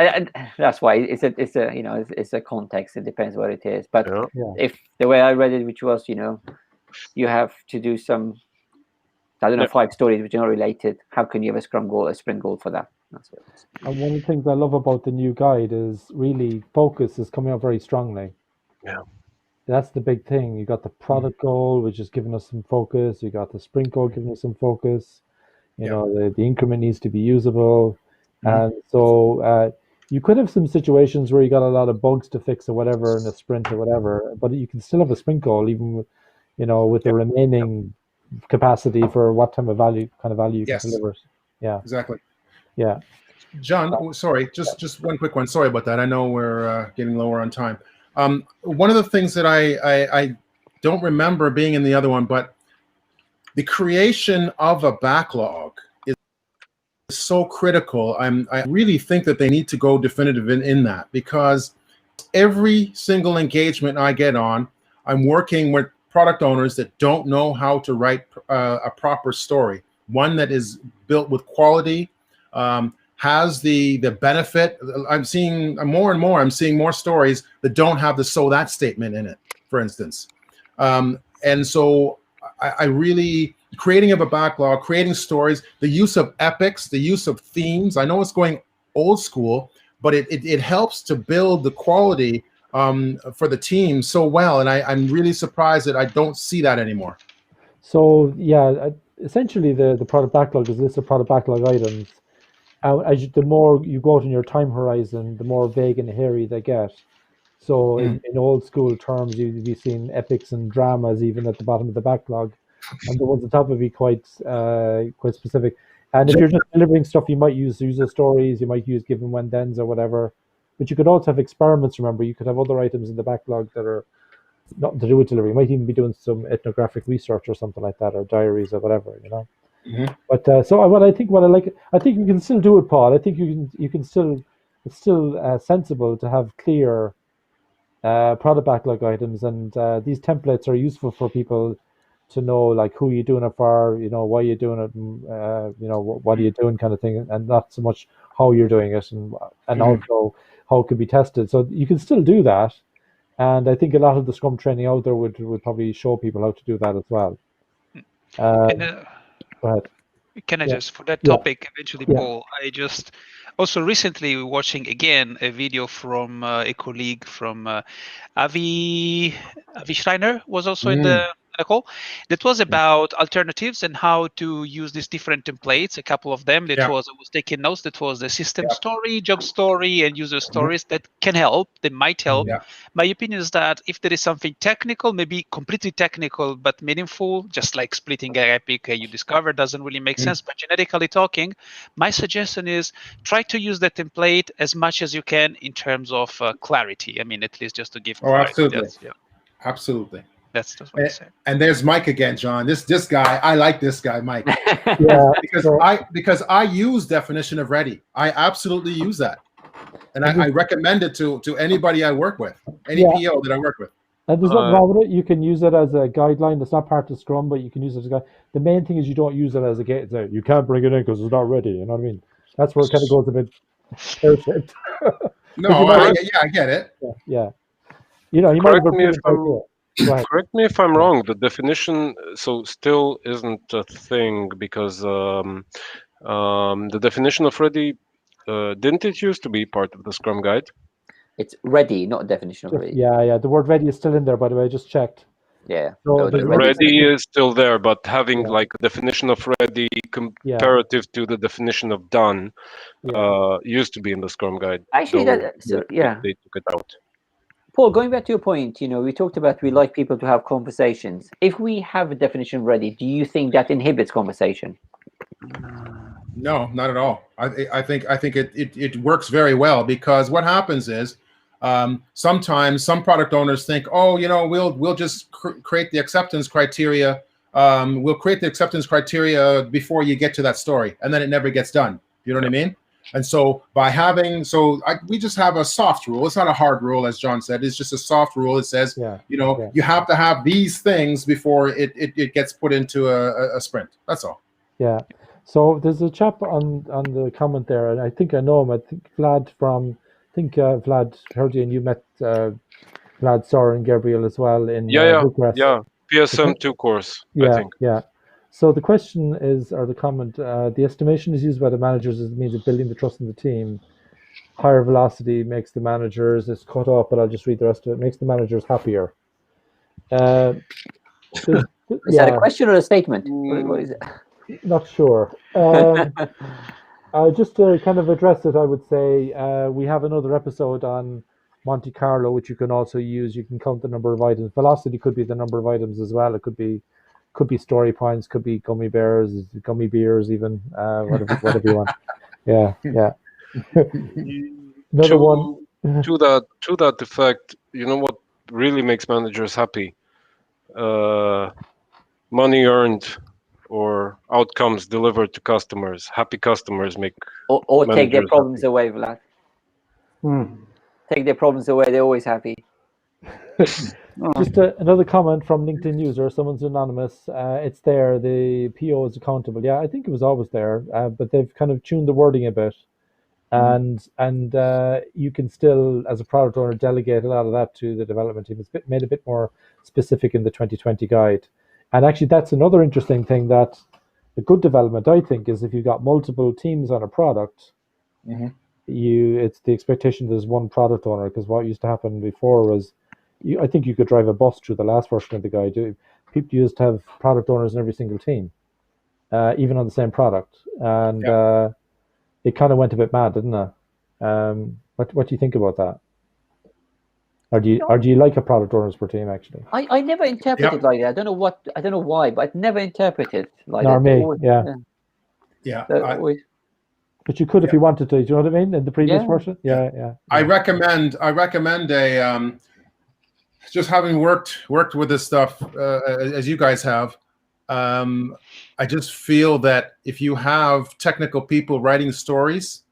That's why it's a context. It depends what it is. But if the way I read it, which was you have to do some, I don't know, 5 stories which are not related. How can you have a Scrum goal, a sprint goal for that? That's what it is. And one of the things I love about the new guide is really focus is coming out very strongly. Yeah. That's the big thing. You got the product goal, which is giving us some focus. You got the sprint goal giving us some focus. You know, the increment needs to be usable. And so you could have some situations where you got a lot of bugs to fix or whatever in a sprint or whatever, but you can still have a sprint goal even with, with the remaining capacity for what kind of value you can deliver. Yeah, exactly. Yeah. John, sorry, just one quick one. Sorry about that. I know we're getting lower on time. One of the things that I don't remember being in the other one, but the creation of a backlog is so critical. I really think that they need to go definitive in that, because every single engagement I get on, I'm working with product owners that don't know how to write a proper story, one that is built with quality, has the benefit. I'm seeing more and more. I'm seeing more stories that don't have the "so that" statement in it, for instance. And so I really, creating of a backlog, creating stories, the use of epics, the use of themes. I know it's going old school, but it helps to build the quality for the team so well. And I'm really surprised that I don't see that anymore. So yeah, essentially the product backlog is a list of product backlog items. The more you go out in your time horizon, the more vague and hairy they get. So in old school terms, you'd be seeing epics and dramas even at the bottom of the backlog, and the ones at the top would be quite specific. And if you're just delivering stuff, you might use user stories, you might use given when thens or whatever. But you could also have experiments. Remember, you could have other items in the backlog that are not to do with delivery. You might even be doing some ethnographic research or something like that, or diaries or whatever, you know. But what I think you can still do it, Paul. I think you can still, it's still sensible to have clear product backlog items, and these templates are useful for people to know, like, who you're doing it for, you know, why you're doing it, you know, what are you doing, kind of thing, and not so much how you're doing it, and also how it could be tested. So you can still do that, and I think a lot of the Scrum training out there would probably show people how to do that as well. Go ahead. Can I just, for that topic, eventually, Paul, I just also recently watching again a video from a colleague from Avi Schreiner was also in the call. That was about alternatives and how to use these different templates. A couple of them. I was taking notes. That was the system story, job story, and user stories that can help. They might help. My opinion is that if there is something technical, maybe completely technical but meaningful, just like splitting an epic you discover doesn't really make sense. But generically talking, my suggestion is try to use the template as much as you can in terms of clarity. I mean, at least just to give clarity. Absolutely. Absolutely. That's what I said. And there's Mike again, John. This guy, I like this guy, Mike. Because I use definition of ready. I absolutely use that. And I recommend it to anybody I work with, any PO that I work with. And there's nothing wrong with it. You can use it as a guideline. That's not part of Scrum, but you can use it as a guide. The main thing is you don't use it as a gate. You can't bring it in because it's not ready. You know what I mean? That's where it kind of goes a bit pear-shaped. No, I get it. Yeah. You know, correct me if I'm wrong. The definition still isn't a thing, because the definition of ready, didn't it used to be part of the Scrum guide? It's ready, not a definition of ready. Yeah. The word ready is still in there, by the way. I just checked. Yeah. So ready is still there, but having like a definition of ready comparative to the definition of done used to be in the Scrum guide. Actually, they took it out. Paul, going back to your point, you know, we talked about we like people to have conversations. If we have a definition ready, do you think that inhibits conversation? No, not at all. I think it works very well, because what happens is sometimes some product owners think, oh, you know, we'll just create the acceptance criteria. We'll create the acceptance criteria before you get to that story, and then it never gets done. You know what I mean? And so by having, we just have a soft rule. It's not a hard rule, as John said. It's just a soft rule. It says, you have to have these things before it gets put into a sprint. That's all. Yeah. So there's a chap on the comment there, and I think I know him. I think Vlad Vlad heard you, and you met Vlad, Sora, and Gabriel as well in Bucharest. PSM2 course. I think. Yeah. So the question is, or the comment, the estimation is used by the managers as a means of building the trust in the team. Higher velocity makes the managers, it's cut off, but I'll just read the rest of it, makes the managers happier. Is that a question or a statement? What is it? Not sure. Just to kind of address it, I would say we have another episode on Monte Carlo, which you can also use. You can count the number of items. Velocity could be the number of items as well. It could be story points, could be gummy bears, gummy beers, even whatever you want. Yeah. Another one. To that effect, you know what really makes managers happy? Money earned or outcomes delivered to customers. Happy customers make Or take their managers problems happy. away, Vlad. Hmm. Take their problems away. They're always happy. Just another comment from LinkedIn user. Someone's anonymous. It's there. The PO is accountable. Yeah, I think it was always there, but they've kind of tuned the wording a bit, and you can still, as a product owner, delegate a lot of that to the development team. It's made a bit more specific in the 2020 guide, and actually, that's another interesting thing that the good development, I think, is if you've got multiple teams on a product, it's the expectation there's one product owner, because what used to happen before was I think you could drive a bus through the last version of the guide. People used to have product owners in every single team, even on the same product, and it kind of went a bit mad, didn't it? What do you think about that? Or do you like a product owners per team actually? I never interpreted like that. I don't know why, but I've never interpreted like Nor that. me, Always, Yeah. always, But you could if you wanted to. Do you know what I mean? In the previous version, yeah. I recommend a just having worked with this stuff as you guys have. I just feel that if you have technical people writing stories,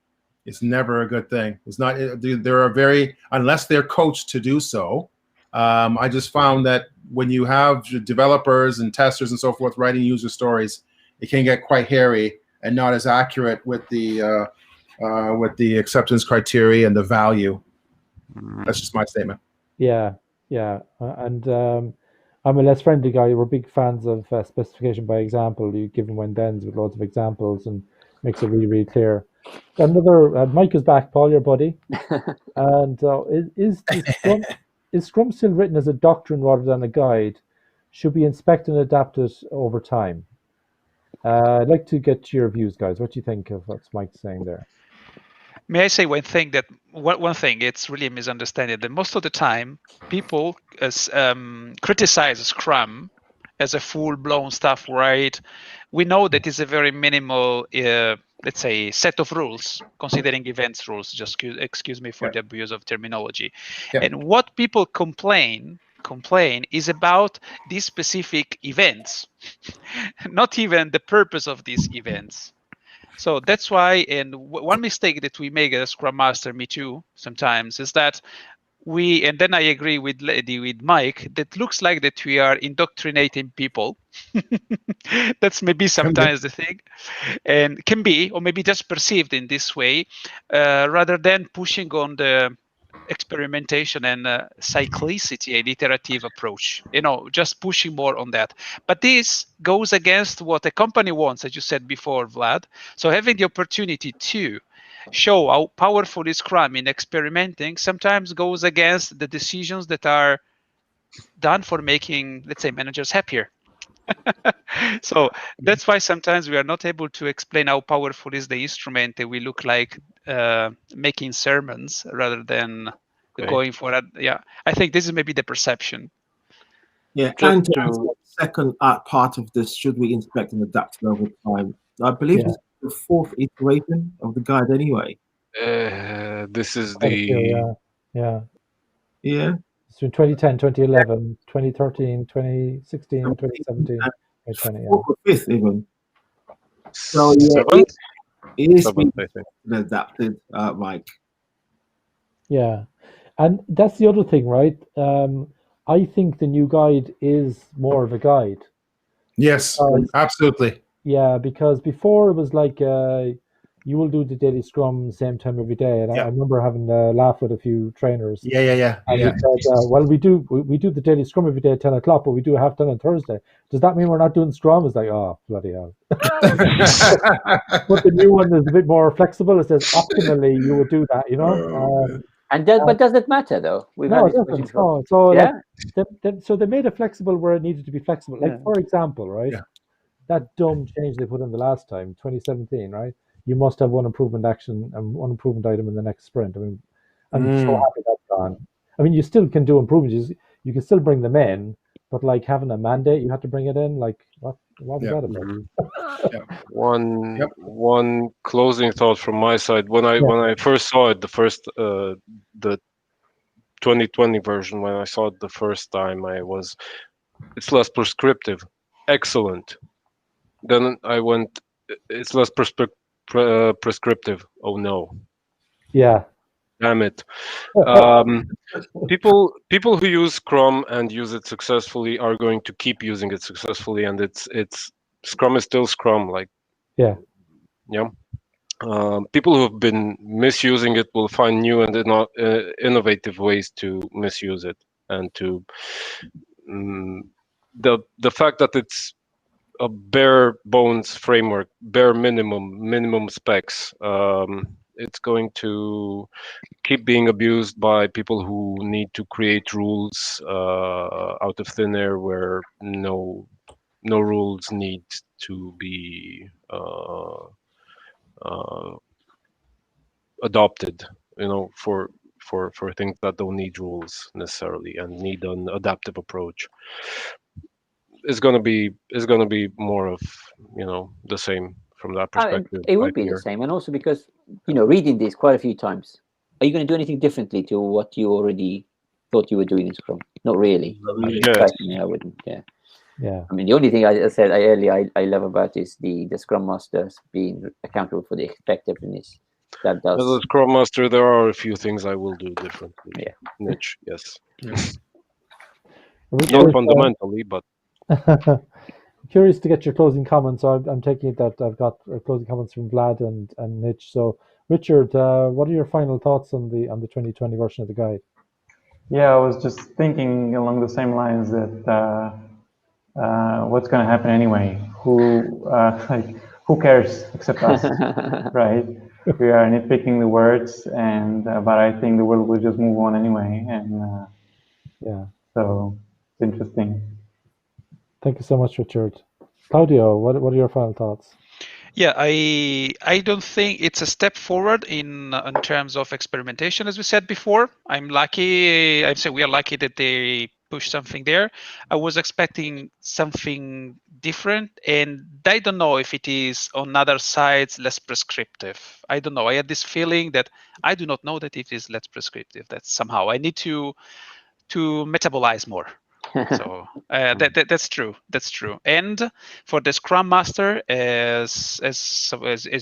it's never a good thing. It's not. There are unless they're coached to do so. I just found that when you have developers and testers and so forth writing user stories, it can get quite hairy and not as accurate with the acceptance criteria and the value. That's just my statement. Yeah, and I'm a less friendly guy. We're big fans of specification by example. You give them Wendens with loads of examples and makes it really, really clear. Another Mike is back, Paul, your buddy. And is Scrum still written as a doctrine rather than a guide? Should we inspect and adapt it over time? I'd like to get your views, guys. What do you think of what Mike's saying there? May I say one thing? One thing, it's really a misunderstanding. That most of the time, people criticize Scrum as a full-blown stuff, right? We know that it's a very minimal, let's say, set of rules, considering events rules. Just excuse me for the abuse of terminology. And what people complain is about these specific events, not even the purpose of these events. So that's why, and one mistake that we make as Scrum Master, me too, sometimes, is that and then I agree with Mike, that looks like that we are indoctrinating people. That's maybe sometimes the thing, and can be, or maybe just perceived in this way, rather than pushing on the experimentation and cyclicity and iterative approach, just pushing more on that. But this goes against what a company wants, as you said before, Vlad. So having the opportunity to show how powerful is Scrum in experimenting sometimes goes against the decisions that are done for making, let's say, managers happier. So that's why sometimes we are not able to explain how powerful is the instrument, and we look like making sermons rather than going for that. Yeah, I think this is maybe the perception. Yeah, and to answer the second part of this, should we inspect and adapt over time? I believe this is the fourth iteration of the guide anyway. This is yeah. So 2010, 2011, 2013, 2016, 2017, 2020. Fourth or fifth even. So Seventh, it is I think. Adapted, Mike. Yeah, and that's the other thing, right? I think the new guide is more of a guide. Yes, absolutely. Yeah, because before it was like you will do the daily Scrum same time every day, and I remember having a laugh with a few trainers. Yeah. And we said, well, we do the daily Scrum every day at 10 o'clock, but we do half done on Thursday. Does that mean we're not doing Scrum? It's like, oh, bloody hell. But the new one is a bit more flexible. It says optimally you would do that, but does it matter though? No, it doesn't. Oh, so so they made it flexible where it needed to be flexible. Like for example, right? Yeah. That dumb change they put in the last time, 2017, right? You must have one improvement action and one improvement item in the next sprint. I mean, I'm so happy that's gone. I mean, you still can do improvements. You can still bring them in, but like having a mandate, you have to bring it in. Like what was that about? One closing thought from my side. When I first saw it, the 2020 version, when I saw it the first time, it's less prescriptive. Excellent. Then I went, it's less prescriptive. Oh no. Yeah. Damn it. People who use Scrum and use it successfully are going to keep using it successfully, and it's Scrum is still Scrum. Like, yeah. People who have been misusing it will find new and innovative ways to misuse it, and to the fact that it's a bare bones framework, bare minimum specs. It's going to keep being abused by people who need to create rules out of thin air, where no rules need to be adopted, for things that don't need rules necessarily and need an adaptive approach. It's gonna be more of the same from that perspective. It would be the same, and also because reading this quite a few times, are you going to do anything differently to what you already thought you were doing in Scrum? Not really. Personally, I wouldn't. Yeah. I mean, the only thing I said earlier I love about is the Scrum Masters being accountable for the effectiveness. That does. As a Scrum Master, there are a few things I will do differently. Yeah. Niche, yes. Richard, not fundamentally, but. Curious to get your closing comments. So I'm taking it that I've got closing comments from Vlad and Mitch. So, Richard, what are your final thoughts on the 2020 version of the guide? Yeah, I was just thinking along the same lines that what's going to happen anyway? Who cares except us, right? We are nitpicking the words, but I think the world will just move on anyway, and so it's interesting. Thank you so much, Richard. Claudio, what are your final thoughts? Yeah, I don't think it's a step forward in terms of experimentation, as we said before. I'm lucky. I'd say we are lucky that they pushed something there. I was expecting something different, and I don't know if it is on other sides less prescriptive. I don't know. I had this feeling that I do not know that it is less prescriptive. That somehow I need to metabolize more. So that's true. That's true. And for the Scrum Master, as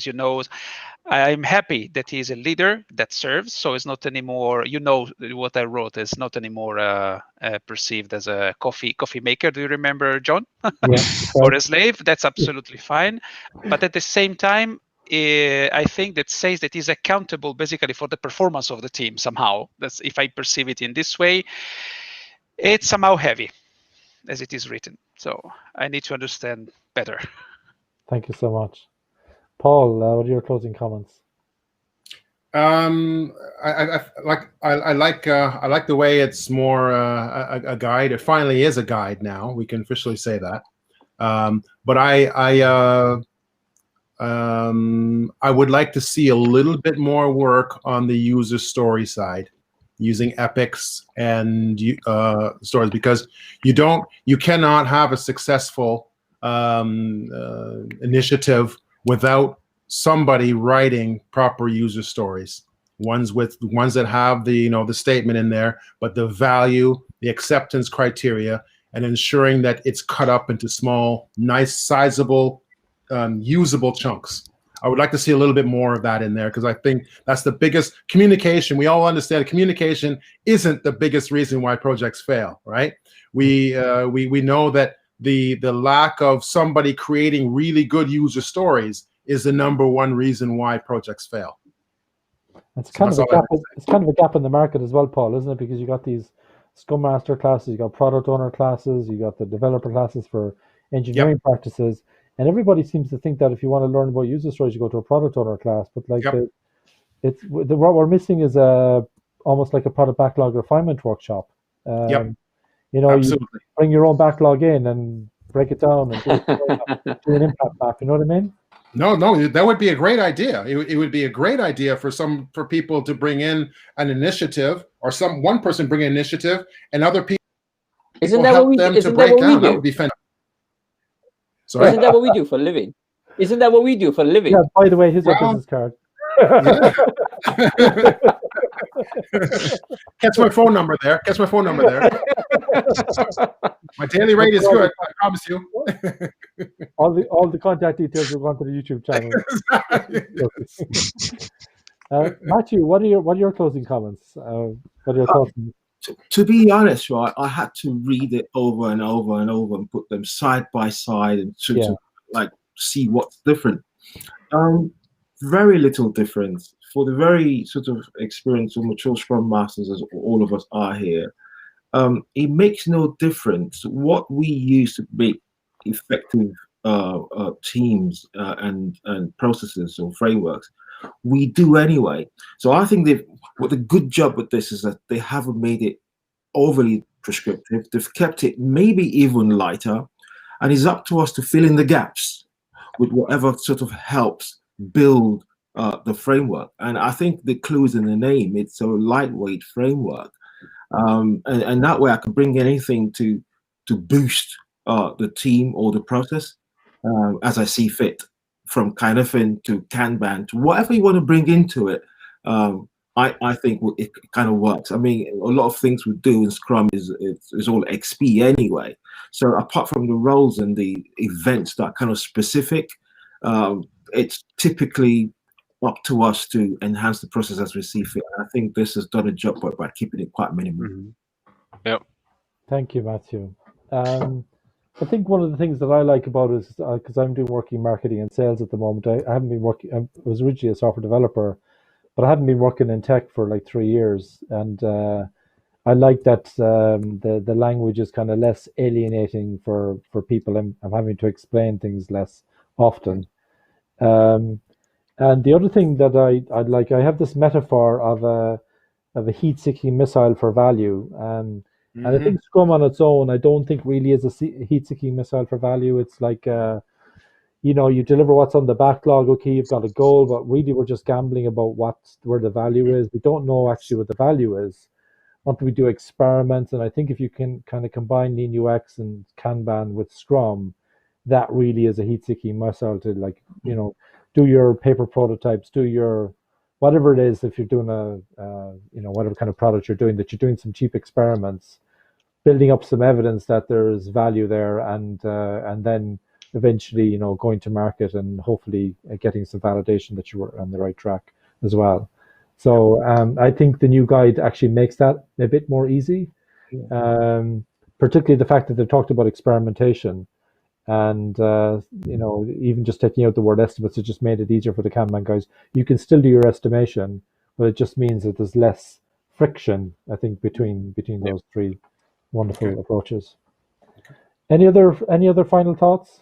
you know, I'm happy that he is a leader that serves. So it's not anymore. What I wrote is not anymore perceived as a coffee maker. Do you remember, John? Yeah. Or a slave? That's absolutely fine. But at the same time, I think that says that he's accountable basically for the performance of the team somehow. That's if I perceive it in this way. It's somehow heavy as it is written. So I need to understand better. Thank you so much. Paul, what are your closing comments? I like the way it's more a guide. It finally is a guide now. We can officially say that. But I would like to see a little bit more work on the user story side, using epics and stories, because you cannot have a successful initiative without somebody writing proper user stories, ones that have the statement in there, but the value, the acceptance criteria, and ensuring that it's cut up into small, nice, sizable, usable chunks. I would like to see a little bit more of that in there, because I think that's the biggest communication. We all understand communication isn't the biggest reason why projects fail, right? We know that the lack of somebody creating really good user stories is the #1 reason why projects fail. It's kind of a gap in the market as well, Paul, isn't it? Because you got these Scrum Master classes, you got product owner classes, you got the developer classes for engineering practices. And everybody seems to think that if you want to learn about user stories, you go to a product owner class. But what we're missing is almost like a product backlog refinement workshop. You bring your own backlog in and break it down and do an impact map. You know what I mean? No, that would be a great idea. It would be a great idea for people to bring in an initiative, or one person bring an initiative, and other people help them to break down. That would be fantastic. Sorry? Isn't that what we do for a living? Isn't that what we do for a living? Yeah, by the way, here's our business card. Catch my phone number there. Catch my phone number there. My daily rate is good, I promise you. all the contact details will go onto the YouTube channel. Matthew, what are your closing comments? What are your thoughts? To be honest, right, I had to read it over and over and over and put them side by side and to like see what's different. Very little difference for the very sort of experienced or mature Scrum Masters, as all of us are here. It makes no difference what we use to make effective teams and processes or frameworks. We do anyway. So I think what a good job with this is that they haven't made it overly prescriptive. They've kept it maybe even lighter, and it's up to us to fill in the gaps with whatever sort of helps build the framework. And I think the clue is in the name. It's a lightweight framework. And that way I can bring anything to boost the team or the process as I see fit, from Kinefin to Kanban to whatever you want to bring into it. I think it kind of works. I mean, a lot of things we do in Scrum is all XP anyway. So apart from the roles and the events that are kind of specific, it's typically up to us to enhance the process as we see fit. I think this has done a job by keeping it quite minimal. Yep. Thank you, Matthew. I think one of the things that I like about it is because I'm doing working marketing and sales at the moment. I haven't been working. I was originally a software developer, but I haven't been working in tech for like 3 years, and I like that the language is kind of less alienating for people. I'm having to explain things less often. And the other thing that I'd like, I have this metaphor of a heat-seeking missile for value. And I think Scrum on its own, I don't think really is a heat-seeking missile for value. It's like, you deliver what's on the backlog. Okay, you've got a goal, but really we're just gambling about where the value is. We don't know actually what the value is until we do experiments. And I think if you can kind of combine Lean UX and Kanban with Scrum, that really is a heat-seeking missile to do your paper prototypes, do your whatever it is. If you're doing whatever kind of product you're doing, that you're doing some cheap experiments, building up some evidence that there's value there, and then eventually going to market and hopefully getting some validation that you were on the right track as well. So I think the new guide actually makes that a bit more easy, particularly the fact that they've talked about experimentation. And even just taking out the word estimates, it just made it easier for the Kanban guys. You can still do your estimation, but it just means that there's less friction, I think, between those three wonderful approaches. Any other final thoughts?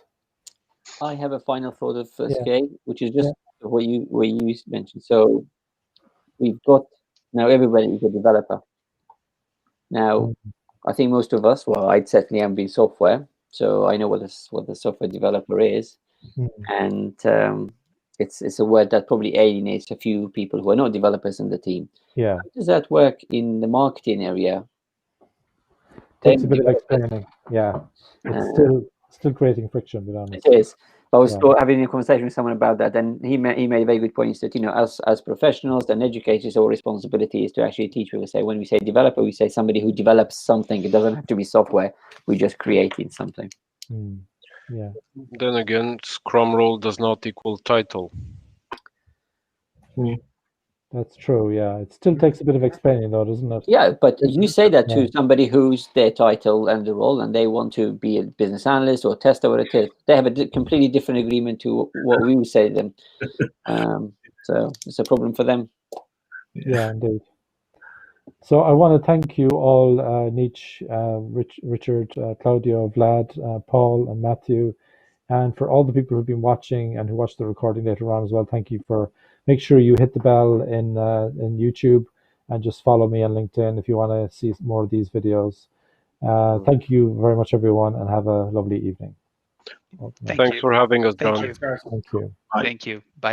I have a final thought of SK, which is just what you mentioned. So we've got now everybody is a developer. Now, I think most of us, well, I'd certainly am in software. So I know what the software developer is, and it's a word that probably alienates a few people who are not developers in the team. Yeah. How does that work in the marketing area? Takes a bit of explaining. Yeah, it's still creating friction. To be honest. It is. I was having a conversation with someone about that, and he made very good points that as professionals and educators, our responsibility is to actually teach people. Say when we say developer, we say somebody who develops something. It doesn't have to be software. We're just creating something. Yeah. Then again, Scrum role does not equal title. That's true. Yeah, it still takes a bit of explaining, though, doesn't it? Yeah, but you say that to somebody who's their title and the role, and they want to be a business analyst or tester, or whatever it is. They have a completely different agreement to what we would say to them. So it's a problem for them. Yeah, indeed. So I want to thank you all, Nietzsche, Richard, Claudio, Vlad, Paul, and Matthew, and for all the people who've been watching and who watch the recording later on as well. Thank you for. Make sure you hit the bell in YouTube and just follow me on LinkedIn if you want to see more of these videos. Thank you very much, everyone, and have a lovely evening. Thanks for having us, John. Thank you. Thank you. Thank you. Bye.